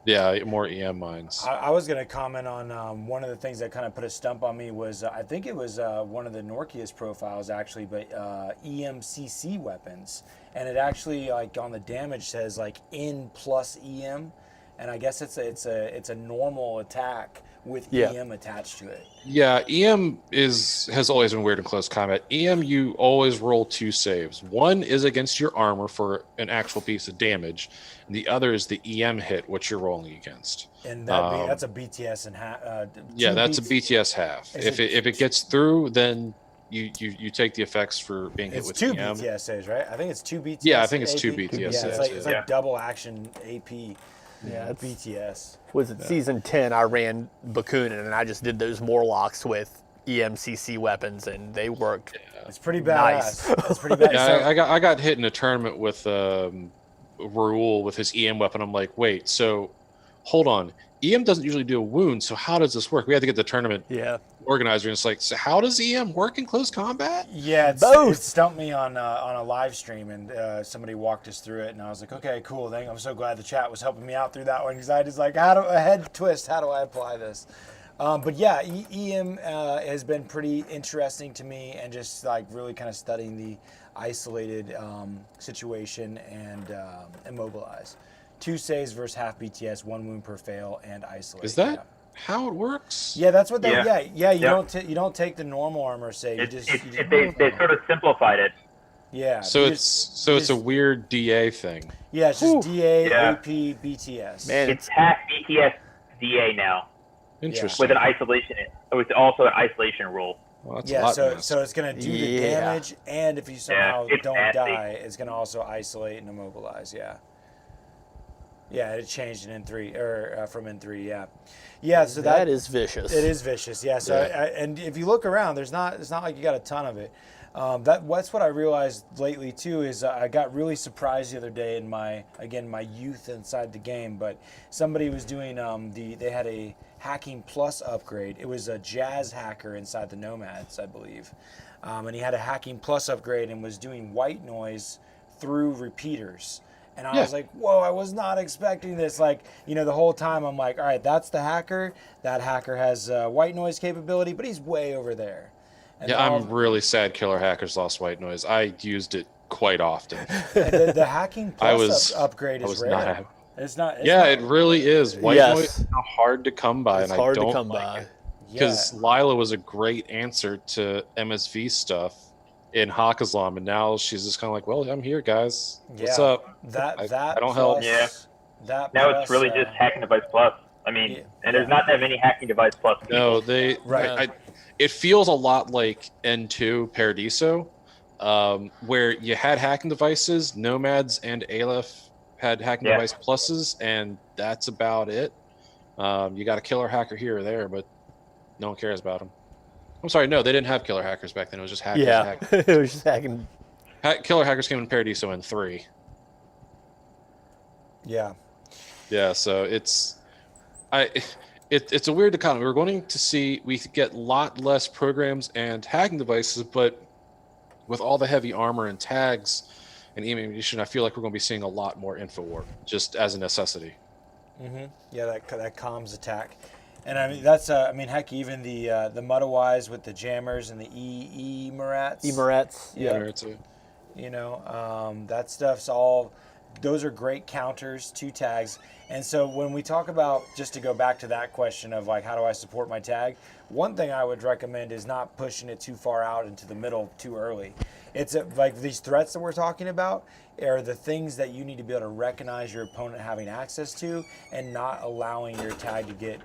Yeah, more EM mines. I was going to comment on one of the things that kind of put a stump on me was, I think it was one of the Norkius profiles actually, but EMCC weapons. And it actually, like, on the damage says, like, N plus EM. and I guess it's a normal attack with Yeah. EM attached to it. Yeah, EM has always been weird in close combat. EM, you always roll 2 saves. One is against your armor for an actual piece of damage, and the other is the EM hit, which you're rolling against. And that's a BTS and Yeah, that's a BTS half. If it gets through, then you take the effects for being hit It's with 2 EM. BTS saves, right? I think it's 2 BTS. Yeah, I think it's AP. 2 BTS Yeah, saves, it's yeah. like double action AP. Yeah, it's- BTS. Was it season 10? I ran Bakunin, and I just did those Morlocks with EMCC weapons, and they worked. It's pretty Nice. badass. It's pretty bad. Yeah, So- I got hit in a tournament with Raul with his EM weapon. I'm like, wait, so hold on. EM doesn't usually do a wound, so how does this work? We had to get the tournament Yeah. organizer, and it's like, so how does EM work in close combat? Yeah, Both. it stumped me on a live stream, and somebody walked us through it, and I was like, okay, cool. I'm so glad the chat was helping me out through that one, because I just like, a head twist, how do I apply this? But yeah, EM has been pretty interesting to me, and just like really kind of studying the isolated situation and immobilize. 2 saves versus half BTS, 1 wound per fail, and isolate. Is that how it works? Yeah, that's what they. Yeah. Yeah. You Yeah. don't take the normal armor save. They sort of simplified it. Yeah. So you it's a weird DA thing. Yeah, it's just DA, Yeah. AP, BTS. Man, It's half BTS DA now Interesting. with an isolation. With also an isolation rule. Well, that's a Yeah, lot so nice. it's gonna do the Yeah. damage, and if you somehow it's don't nasty. die, it's gonna also isolate and immobilize. Yeah. Yeah, it changed in N3 or from N3. Yeah. Yeah. So that is vicious. It is vicious, yeah. So, Yeah. and if you look around, it's not like you got a ton of it. That's what I realized lately too. Is I got really surprised the other day in my youth inside the game. But somebody was doing they had a hacking plus upgrade. It was a jazz hacker inside the Nomads, I believe, and he had a hacking plus upgrade and was doing white noise through repeaters. And I was like, whoa, I was not expecting this. Like, the whole time I'm like, all right, that's the hacker. That hacker has white noise capability, but he's way over there. And Yeah, then I'm really sad Killer Hackers lost white noise. I used it quite often. and the hacking plus upgrade I is was rare. not happy. It's not. Yeah, it really is. White Yes. noise is hard to come by, It's and hard I don't to come like by. it. Because Lila was a great answer to MSV stuff in Hakazlam, and now she's just kind of like, well, I'm here, guys. What's up? That I don't help. Yeah. That Now plus, it's really just hacking device plus. I mean, yeah. and there's not that many hacking device plus people. No, they. Right. It feels a lot like N2 Paradiso, where you had hacking devices, Nomads and Aleph had hacking device pluses, and that's about it. You got a killer hacker here or there, but no one cares about them. I'm sorry, no, they didn't have killer hackers back then. It was just hackers. Yeah, it was just hacking. Killer hackers came in Paradiso in 3. Yeah. Yeah, so it's a weird economy. We're going to see we get a lot less programs and hacking devices, but with all the heavy armor and tags and ammunition, I feel like we're going to be seeing a lot more info war just as a necessity. Yeah, that comms attack, and I mean that's heck, even the Mudawise with the jammers and the Emirats. Emirats. Yeah. There too. That stuff's all. Those are great counters to tags. And so when we talk about, just to go back to that question of like, how do I support my tag? One thing I would recommend is not pushing it too far out into the middle too early. It's like these threats that we're talking about are the things that you need to be able to recognize your opponent having access to and not allowing your tag to get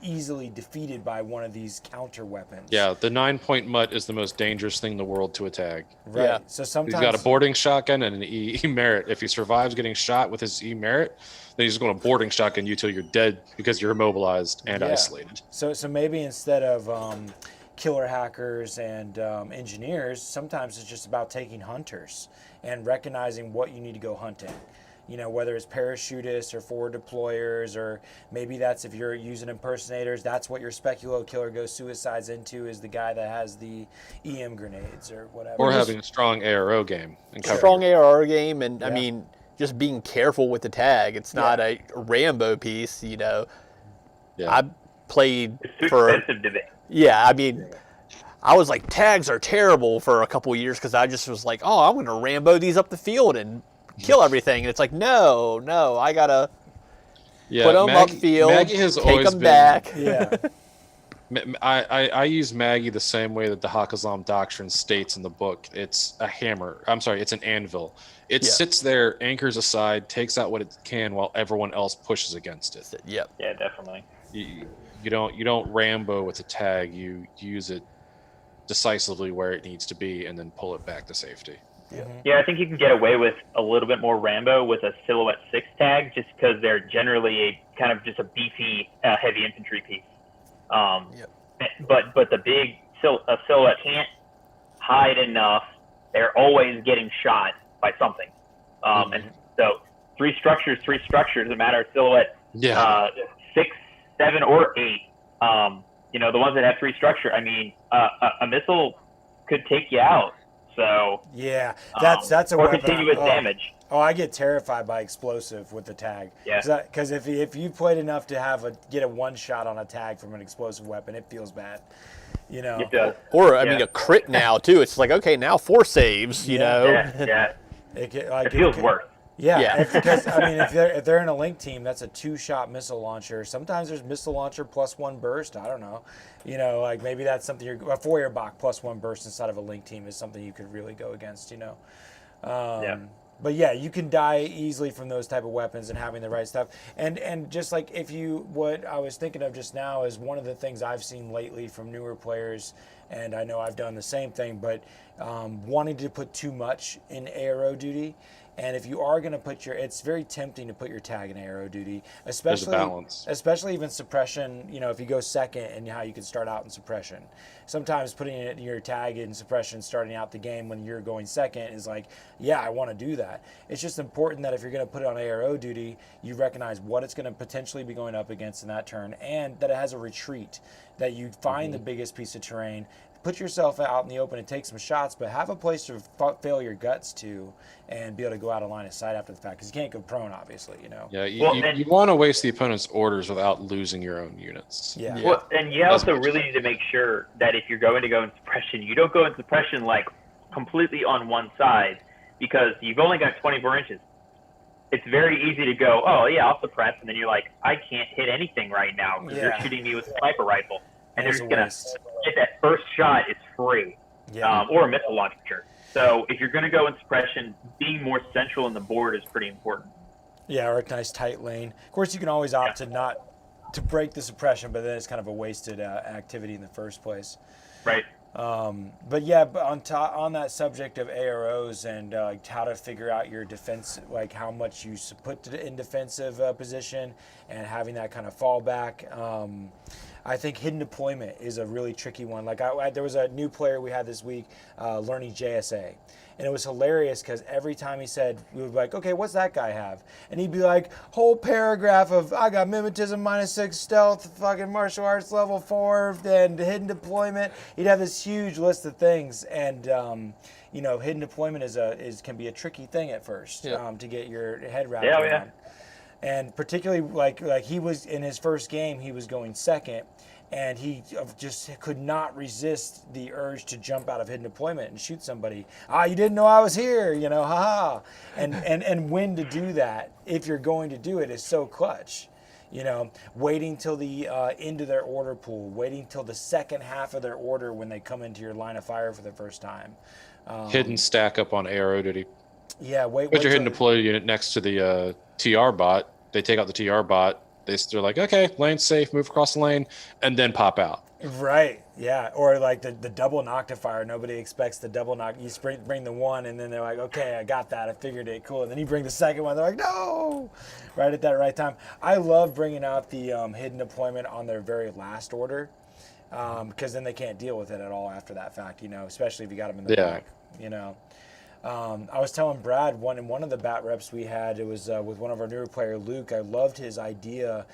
easily defeated by one of these counter weapons. Yeah, the 9-point mutt is the most dangerous thing in the world to attack. Right. Yeah. So sometimes He's got a boarding shotgun and an E merit. If he survives getting shot with his E merit, then he's just going to boarding shotgun you till you're dead because you're immobilized and Yeah. isolated. So maybe instead of killer hackers and engineers, sometimes it's just about taking hunters and recognizing what you need to go hunting. Whether it's parachutists or forward deployers, or maybe that's if you're using impersonators, that's what your speculo killer goes suicides into, is the guy that has the EM grenades or whatever. Or having a strong ARO game. And cover. Strong ARR game, and I Yeah. mean, just being careful with the tag. It's not a Rambo piece, Yeah. I played It's too for. expensive to be. Yeah, I mean, I was like, tags are terrible for a couple of years because I just was like, oh, I'm going to Rambo these up the field and kill everything. And it's like, no, I gotta Yeah, Put them Maggie, upfield, Maggie has take always them been. back. Yeah. I use Maggie the same way that the Hakazam Doctrine states in the book. It's a hammer. I'm sorry, it's an anvil. It Yeah. sits there, anchors aside, takes out what it can while everyone else pushes against it. Yep. Yeah, definitely. You don't Rambo with a tag. You use it decisively where it needs to be and then pull it back to safety. Yeah, I think you can get away with a little bit more Rambo with a Silhouette 6 tag just because they're generally a kind of just a beefy heavy infantry piece. But the big Silhouette can't hide enough. They're always getting shot by something. And so three structures, no matter Silhouette Yeah. 6, 7, or 8. The ones that have 3 structure, I mean, a missile could take you out. So Yeah, that's a or weapon. continuous damage. Oh, I get terrified by explosive with the tag. Yeah. Because if you played enough to get a one shot on a tag from an explosive weapon, it feels bad. It does. Or I mean, a crit now too. It's like, okay, now 4 saves. You know. Yeah. It feels worse. Yeah, because I mean, if they're in a link team, that's a 2-shot missile launcher. Sometimes there's missile launcher plus 1 burst. I don't know. Like maybe that's something a Feuerbach plus 1 burst inside of a link team is something you could really go against. But yeah, you can die easily from those type of weapons and having the right stuff. And just like what I was thinking of just now is one of the things I've seen lately from newer players, and I know I've done the same thing, but wanting to put too much in ARO duty. And if you are going to it's very tempting to put your tag in ARO duty, especially There's a balance. Especially even suppression. If you go second and how you can start out in suppression. Sometimes putting your tag in suppression starting out the game when you're going second is like, yeah, I want to do that. It's just important that if you're going to put it on ARO duty, you recognize what it's going to potentially be going up against in that turn, and that it has a retreat, that you find the biggest piece of terrain. Put yourself out in the open and take some shots, but have a place to fail your guts to and be able to go out of line of sight after the fact, because you can't go prone, obviously. Yeah, you want to waste the opponent's orders without losing your own units. Yeah. Well, and you also really need to make sure that if you're going to go in suppression, you don't go in suppression like completely on one side, because you've only got 24 inches. It's very easy to go, oh yeah, I'll suppress, and then you're like, I can't hit anything right now because they're shooting me with a sniper rifle, and they're just gonna get that first shot. It's free, or a missile launcher. So if you're going to go in suppression, being more central in the board is pretty important. Yeah, or a nice tight lane. Of course, you can always opt to break the suppression, but then it's kind of a wasted activity in the first place. Right. But on that subject of AROs and how to figure out your defense, like how much you put in defensive position and having that kind of fallback. I think hidden deployment is a really tricky one. Like there was a new player we had this week learning JSA. And it was hilarious because every time he said, we would be like, okay, what's that guy have? And he'd be like, whole paragraph of, I got mimetism -6 stealth, fucking martial arts level 4, and hidden deployment. He'd have this huge list of things. And, hidden deployment can be a tricky thing at first to get your head wrapped around. Yeah. And particularly like he was in his first game, he was going second. And he just could not resist the urge to jump out of hidden deployment and shoot somebody. You didn't know I was here, haha. And when to do that, if you're going to do it, is so clutch. Waiting till the end of their order pool, waiting till the second half of their order when they come into your line of fire for the first time. Hidden stack up on ARO duty. Yeah, Put your hidden deploy unit next to the TR bot. They take out the TR bot. They're like, okay, lane's safe, move across the lane, and then pop out. Right, yeah. Or like the double noctifier. Nobody expects the double knock. You bring the one, and then they're like, okay, I got that. I figured it. Cool. And then you bring the second one. They're like, no! Right at that right time. I love bringing out the hidden deployment on their very last order, because then they can't deal with it at all after that fact, especially if you got them in the back, I was telling Brad in one of the bat reps we had, it was with one of our newer player, Luke. I loved his idea.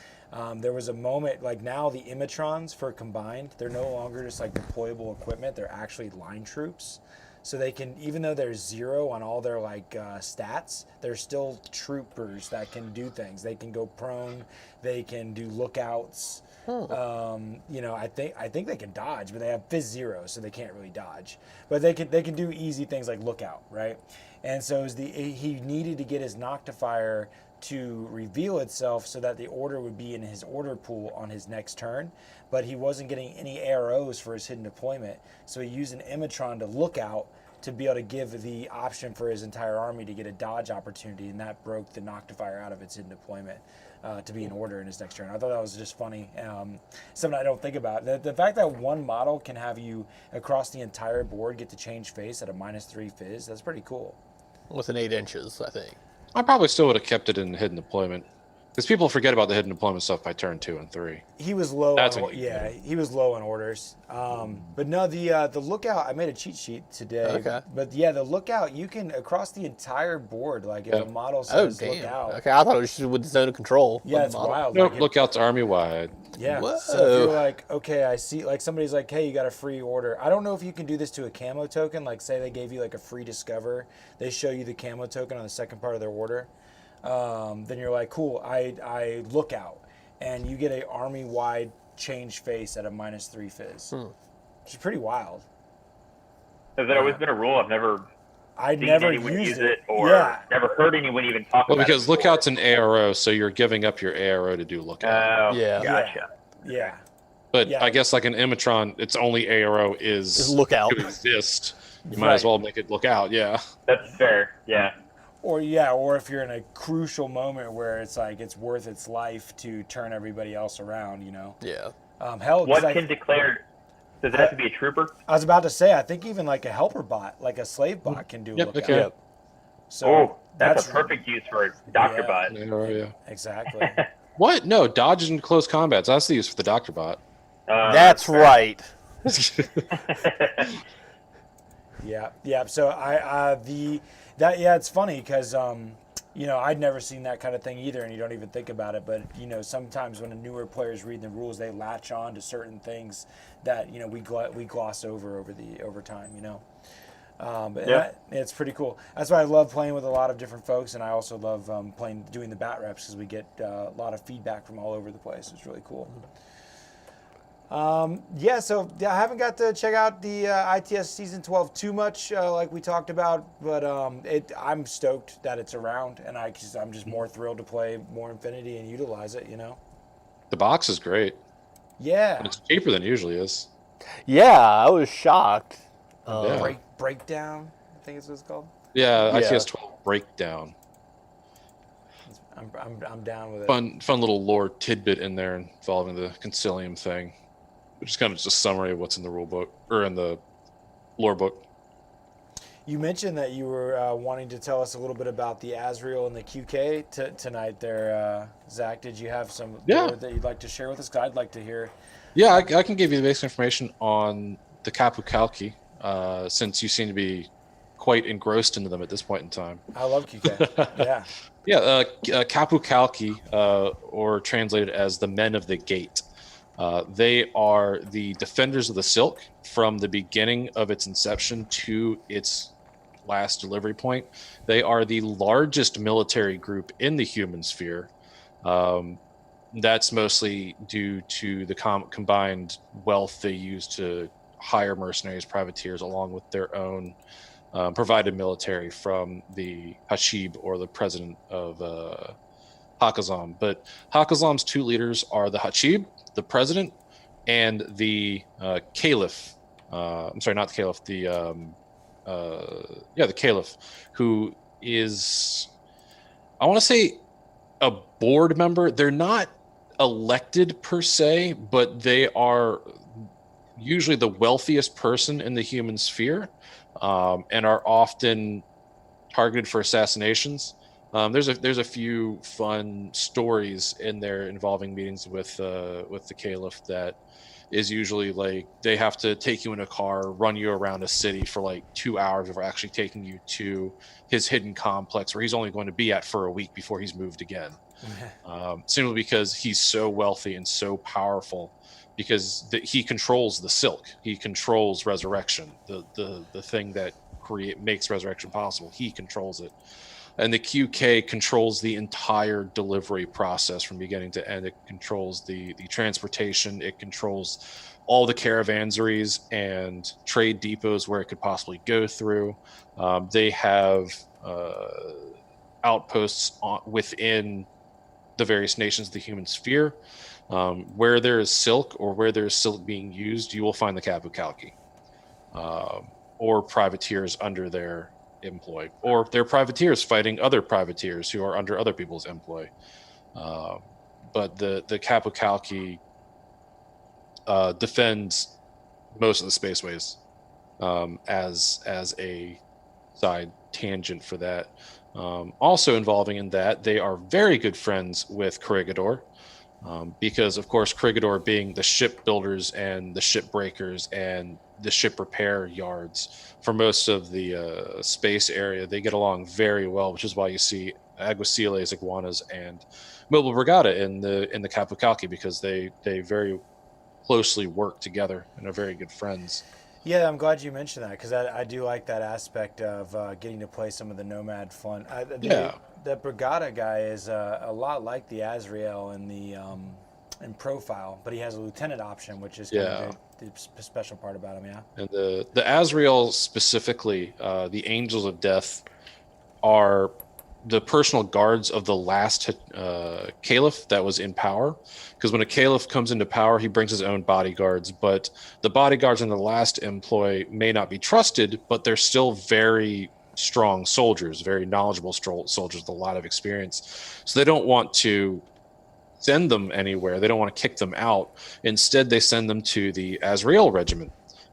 There was a moment, like now the Imitrons for combined, they're no longer just like deployable equipment. They're actually line troops. So they can, even though they're 0 on all their stats, they're still troopers that can do things. They can go prone. They can do lookouts. I think they can dodge, but they have Phys 0, so they can't really dodge. But they can do easy things like lookout, right? And so he needed to get his Noctifier to reveal itself so that the order would be in his order pool on his next turn, but he wasn't getting any AROs for his hidden deployment. So he used an Imatron to look out to be able to give the option for his entire army to get a dodge opportunity, and that broke the Noctifier out of its hidden deployment to be in order in his next turn. I thought that was just funny. Something I don't think about. The fact that one model can have you across the entire board get to change face at a -3 fizz, that's pretty cool. Within 8 inches, I think. I probably still would have kept it in hidden deployment because people forget about the hidden deployment stuff by turn 2 and 3. He was low. That's On, what you yeah, he was low on orders. But no, the lookout. I made a cheat sheet today. Okay. But yeah, the lookout, you can across the entire board. Like if Yeah. a model Oh, says damn. lookout. Okay, I thought it was just with the zone of control. Yeah, of it's the model. wild. Nope, Like, lookouts army wide. yeah. Whoa. So if you're like, okay, I see. Like somebody's like, hey, you got a free order. I don't know if you can do this to a camo token. Like say they gave you like a free discover. They show you the camo token on the second part of their order. Then you're like, cool. I look out, and you get a army wide change face at a -3 fizz, which is pretty wild. Has that always been a rule? I've never I seen never anyone used use it, it. or Yeah. never heard anyone even talk Well, about because it. before. lookout's an ARO, so you're giving up your ARO to do lookout. Oh, Yeah. gotcha. Yeah. But yeah. I guess like an Imatron, its only ARO Just is look out. to exist. You might as Right. well make it look out. Yeah. That's fair. Yeah. Or if you're in a crucial moment where it's like it's worth its life to turn everybody else around, you know. Yeah. Hell, 'cause What I- can declare? Does it have to be a trooper? I was about to say, I think even like a helper bot, like a slave bot, can do Yep, lookout. okay. Yep. So Oh, that's a perfect use for a Doctor Yeah. Bot. ARO, yeah. Exactly. What? No, dodge in close combats. That's the use for the Doctor Bot. That's right. Yeah. So it's funny because I'd never seen that kind of thing either, and you don't even think about it. But sometimes when a newer player's reading the rules, they latch on to certain things that we gloss over time. But Yeah. it's pretty cool. That's why I love playing with a lot of different folks, and I also love doing the bat reps because we get a lot of feedback from all over the place. It's really cool. So I haven't got to check out the ITS Season 12 too much, like we talked about, but I'm stoked that it's around, and I'm just more thrilled to play more Infinity and utilize it. The box is great. Yeah. And it's cheaper than it usually is. Yeah, I was shocked. Yeah. Breakdown, I think is what it's called. Yeah, Yeah. ITS 12 breakdown. I'm down with it. Fun little lore tidbit in there involving the Concilium thing, which is kind of just a summary of what's in the rule book or in the lore book. You mentioned that you were wanting to tell us a little bit about the Azrael and the QK tonight there, Zach. Did you have some lore that you'd like to share with us? 'Cause I'd like to hear. Yeah, I can give you the basic information on the Capu Kalki, since you seem to be quite engrossed into them at this point in time. I love QK. Yeah. Yeah, Capu Kalki, or translated as the Men of the Gate. They are the defenders of the Silk from the beginning of its inception to its last delivery point. They are the largest military group in the human sphere. That's mostly due to the combined wealth they use to hire mercenaries, privateers, along with their own provided military from the Hashib, or the president of Hakazam. But Hakazam's two leaders are the Hashib, the president, and the Caliph. I'm sorry, not the Caliph. The Caliph, who is, I want to say, a board member. They're not elected per se, but they are usually the wealthiest person in the human sphere, and are often targeted for assassinations. There's a few fun stories in there involving meetings with the Caliph that is usually like they have to take you in a car, run you around a city for like 2 hours before actually taking you to his hidden complex where he's only going to be at for a week before he's moved again. Simply because he's so wealthy and so powerful, because he controls the Silk, he controls resurrection, the thing that makes resurrection possible. He controls it. And the QK controls the entire delivery process from beginning to end. It controls the transportation. It controls all the caravanseries and trade depots where it could possibly go through. They have outposts within the various nations of the human sphere. Where there is silk or where there is silk being used, you will find the Capucalci, or privateers under their employ, or they're privateers fighting other privateers who are under other people's employ. But the Capucalci defends most of the spaceways as a side tangent for that. Also involving in that, they are very good friends with Corregidor, because of course Corregidor being the shipbuilders and the ship breakers and the ship repair yards for most of the space area, they get along very well, which is why you see Aguaciles, Iguanas, and Mobile Brigada in the Capucalci, because they very closely work together and are very good friends. Yeah, I'm glad you mentioned that, because I do like that aspect of getting to play some of the Nomad fun. The Brigada guy is a lot like the Azrael in profile, but he has a lieutenant option, which is kind of the special part about him. Yeah. And the Azrael specifically, the Angels of Death, are the personal guards of the last caliph that was in power. Because when a caliph comes into power, he brings his own bodyguards, but the bodyguards in the last employ may not be trusted, but they're still very strong soldiers, very knowledgeable soldiers with a lot of experience. So they don't want to send them anywhere. They don't want to kick them out. Instead, they send them to the Azrael regiment,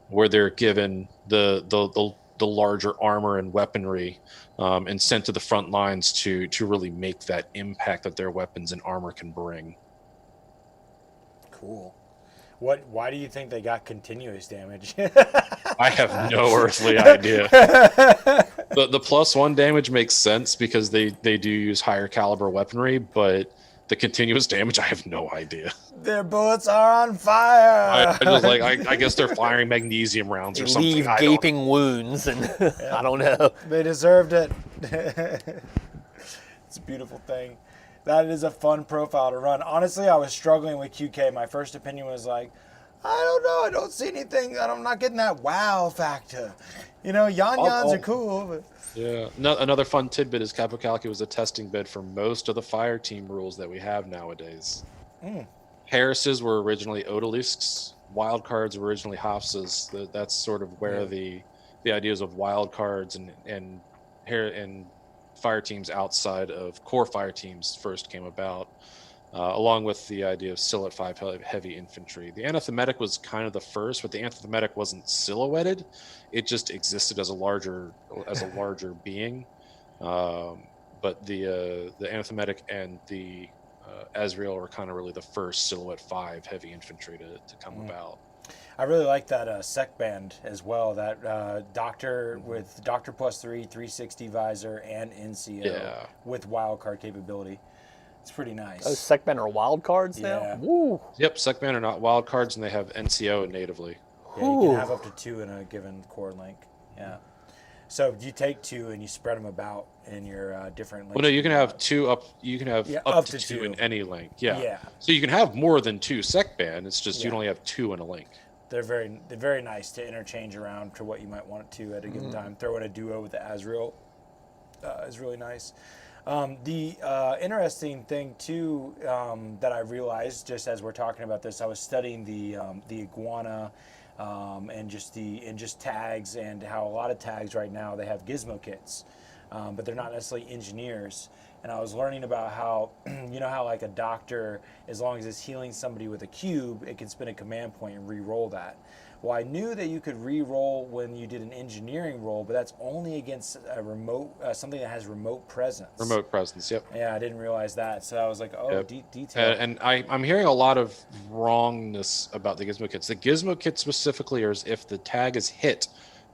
where they're given the larger armor and weaponry, and sent to the front lines to really make that impact that their weapons and armor can bring. Cool. Why do you think they got continuous damage? I have no earthly idea. The +1 damage makes sense because they do use higher caliber weaponry, but the continuous damage, I have no idea. Their bullets are on fire. I guess they're firing magnesium rounds or something. Leave gaping wounds, and I don't know. They deserved it. It's a beautiful thing. That is a fun profile to run. Honestly, I was struggling with QK. My first opinion was like, I don't know. I don't see anything. I'm not getting that wow factor. Yan-Yans are cool. But... Yeah. Another fun tidbit is Capucalci was a testing bed for most of the fire team rules that we have nowadays. Harris's were originally Odalisks. Wild cards were originally Hafsas. That's sort of where the ideas of wild cards and fire teams outside of core fire teams first came about, along with the idea of Silhouette 5 heavy infantry. The anathematic was kind of the first, but the anathematic wasn't silhouetted. It just existed as a larger being. But the anathematic and the Azrael were kind of really the first Silhouette 5 heavy infantry to come about. I really like that sec band as well. That doctor with Doctor +3, 360 visor, and NCO with wildcard capability. It's pretty nice. Those sec band are wild cards now? Woo. Yep, sec band are not wild cards, and they have NCO natively. Yeah, you can have up to 2 in a given core link. Yeah. So you take 2 and you spread them about in your different links. Well, no, you can have 2 up. You can have up to 2 in any link. Yeah. So you can have more than 2 sec band. It's just you can only have 2 in a link. They're very nice to interchange around to what you might want it to at a given time. Throw in a duo with the Azrael is really nice. The interesting thing too that I realized just as we're talking about this, I was studying the iguana and just tags, and how a lot of tags right now they have gizmo kits, but they're not necessarily engineers. And I was learning about how, how like a doctor, as long as it's healing somebody with a cube, it can spin a command point and re-roll that. Well, I knew that you could re-roll when you did an engineering roll, but that's only against a remote, something that has remote presence. Remote presence, yep. Yeah, I didn't realize that. So I was like, detail. And I'm hearing a lot of wrongness about the gizmo kits. The gizmo kit specifically is if the tag is hit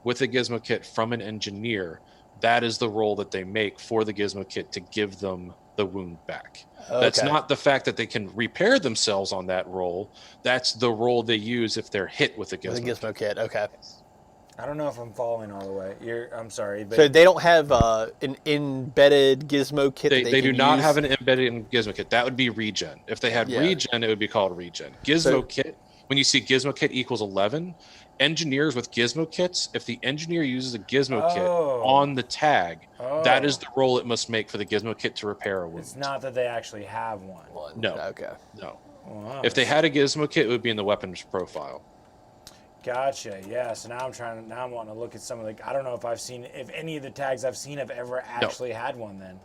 with a gizmo kit from an engineer, that is the roll that they make for the gizmo kit to give them the wound back. Okay. That's not the fact that they can repair themselves on that roll. That's the roll they use if they're hit with a gizmo kit. Okay. I don't know if I'm following all the way. I'm sorry. But so they don't have an embedded gizmo kit? They do not have an embedded gizmo kit. That would be regen. If they had regen, it would be called regen. Gizmo kit, when you see gizmo kit equals 11, engineers with gizmo kits, if the engineer uses a gizmo kit Oh. on the tag, that is Oh. the roll it must make for the gizmo kit to repair a wound. It's not that they actually have one. No. Okay. No. Wow. If they had a gizmo kit, it would be in the weapons profile. Gotcha. Yeah. So now I'm wanting to look at some of the. I don't know if any of the tags I've seen have ever actually had one. Then.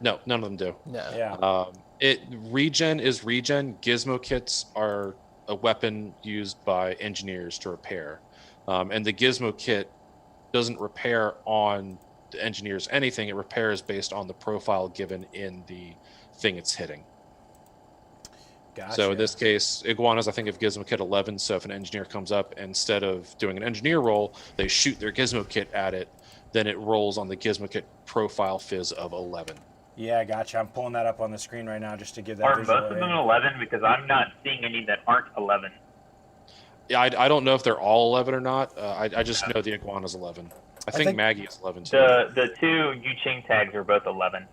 No, none of them do. No. Yeah. Regen is regen. Gizmo kits are a weapon used by engineers to repair, and the gizmo kit doesn't repair on the engineers anything. It repairs based on the profile given in the thing it's hitting. Gotcha. So in this case, iguanas, I think, of gizmo kit 11. So if an engineer comes up, instead of doing an engineer roll, they shoot their gizmo kit at it, then it rolls on the gizmo kit profile fizz of 11. Yeah, gotcha. I'm pulling that up on the screen right now just to give that Are visual most of them aid. 11? Because I'm not seeing any that aren't 11. Yeah, I don't know if they're all 11 or not. I just know the iguana's 11. I think Maggie is 11 too. The two Yu-Ching tags are both 11.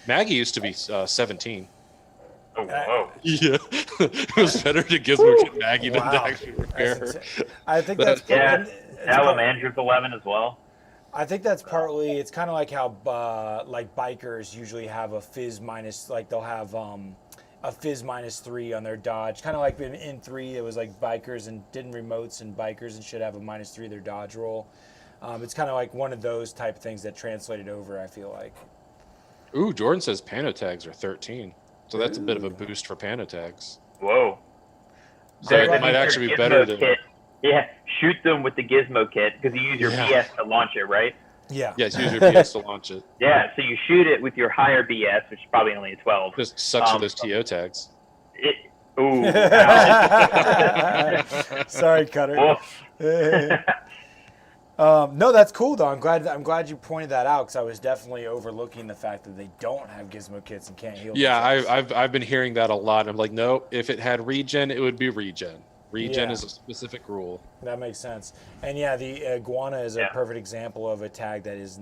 Maggie used to be 17. Oh, whoa. Yeah, it was better to gizmo kit Maggie than to Wow. actually repair That's her. insane. I think that's Yeah. it's Salamander's 11 as well. I think that's partly. It's kind of like how like bikers usually have a fizz minus. Like they'll have a fizz -3 on their dodge. Kind of like in 3, it was like bikers and didn't remotes and bikers and should have a -3 their dodge roll. It's kind of like one of those type of things that translated over. I feel like. Ooh, Jordan says pano tags are 13. So that's a bit of a boost for pano tags. Whoa. So That it means might your actually be gizmo better than... kit. Yeah, shoot them with the gizmo kit because you use your Yeah. BS to launch it, right? Yeah. Yes, use your PS to launch it. Yeah, so you shoot it with your higher BS, which is probably only a 12. Just sucks for those TO tags. Ooh. Ow. Sorry, Cutter. Woof. No, that's cool though. I'm glad you pointed that out because I was definitely overlooking the fact that they don't have gizmo kits and can't heal. Yeah, themselves. I've been hearing that a lot. I'm like, no, if it had regen, it would be regen. Regen Yeah. is a specific rule. That makes sense. And yeah, the iguana is a Yeah. perfect example of a tag that does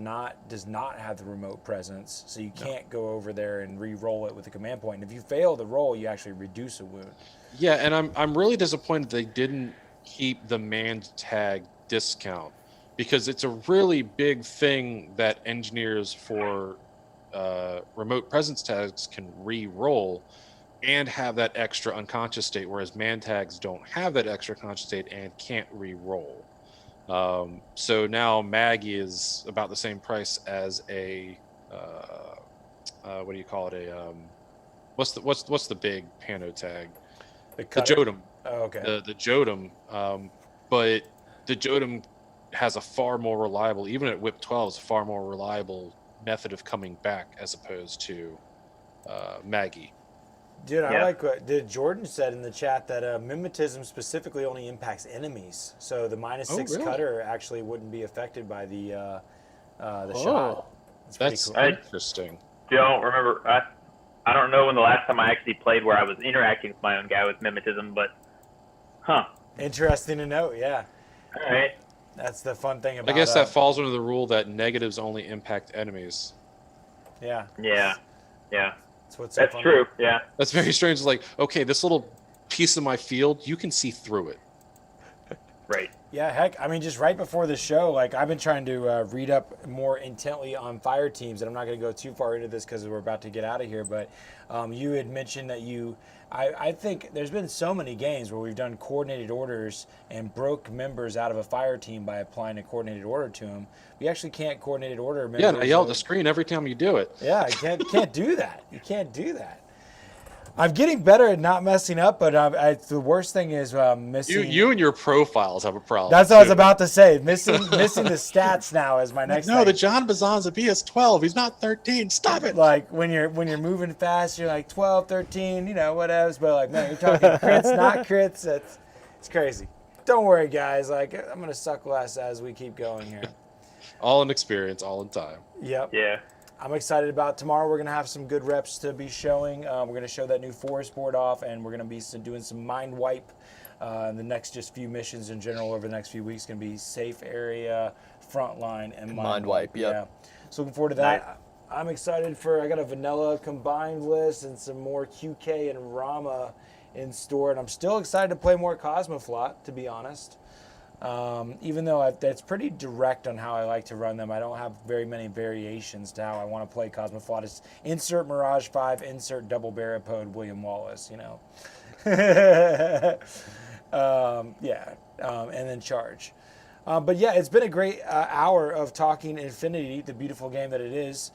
not have the remote presence, so you can't go over there and re-roll it with a command point. And if you fail the roll, you actually reduce a wound. Yeah, and I'm really disappointed they didn't keep the manned tag discount because it's a really big thing that engineers for remote presence tags can re-roll and have that extra unconscious state, whereas man tags don't have that extra conscious state and can't re-roll. So now Maggie is about the same price as a what do you call it? What's the big pano tag? The cutter- Jodam. Oh, okay. The Jodam, but the Jodam has a far more reliable, even at whip 12, is a far more reliable method of coming back as opposed to Maggie. Dude, I Yeah. like what Jordan said in the chat that mimetism specifically only impacts enemies. So the -6 really? cutter actually wouldn't be affected by the Oh. shot. That's pretty cool. interesting. Don't remember. I don't know when the last time I actually played where I was interacting with my own guy with mimetism, but Interesting to note. Yeah, all right. that's the fun thing I about. guess that falls under the rule that negatives only impact enemies. Yeah, Yeah, that's what's so that's fun. true. Yeah, That's very strange. It's like, okay, this little piece of my field, you can see through it. right. Yeah, heck, I mean, just right before the show, like I've been trying to read up more intently on fire teams, and I'm not going to go too far into this because we're about to get out of here. But you had mentioned that I think there's been so many games where we've done coordinated orders and broke members out of a fire team by applying a coordinated order to them. We actually can't coordinated order members. Yeah, and I yell at the screen every time you do it. Yeah, you can't do that. You can't do that. I'm getting better at not messing up, but the worst thing is missing. You and your profiles have a problem. That's what I was too. about to say. Missing the stats now is my next No, thing. the John Bazan's a BS12. He's not 13. Stop it. Like when you're moving fast, you're like 12, 13, whatever. But like, man, you're talking crits, not crits. It's crazy. Don't worry, guys. Like I'm gonna suck less as we keep going here. All in experience, all in time. Yep. Yeah. I'm excited about tomorrow. We're going to have some good reps to be showing. We're going to show that new forest board off, and we're going to be doing some mind wipe. The next just few missions in general over the next few weeks going to be safe area, frontline, and mind wipe. Yep. Yeah. So looking forward to that. I'm excited I got a vanilla combined list and some more QK and Rama in store, and I'm still excited to play more Cosmoflot, to be honest. Even though that's pretty direct on how I like to run them, I don't have very many variations to how I want to play Cosmophlatus. Insert Mirage 5, insert double Barapode William Wallace, you know. And then charge. But yeah, it's been a great hour of talking Infinity, the beautiful game that it is.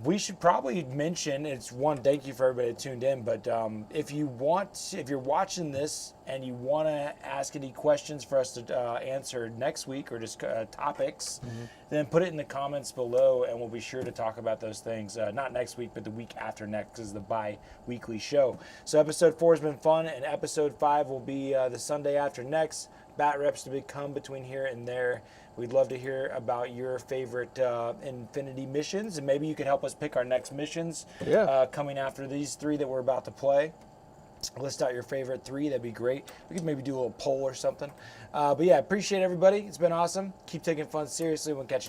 We should probably mention, thank you for everybody that tuned in, but if you're watching this and you want to ask any questions for us to answer next week or just topics, then put it in the comments below and we'll be sure to talk about those things. Not next week, but the week after next is the bi-weekly show. So episode 4 has been fun, and episode 5 will be the Sunday after next. Bat reps to become between here and there. We'd love to hear about your favorite Infinity missions, and maybe you could help us pick our next missions coming after these 3 that we're about to play. List out your favorite 3. That'd be great. We could maybe do a little poll or something. But yeah, appreciate everybody. It's been awesome. Keep taking fun seriously. We'll catch you next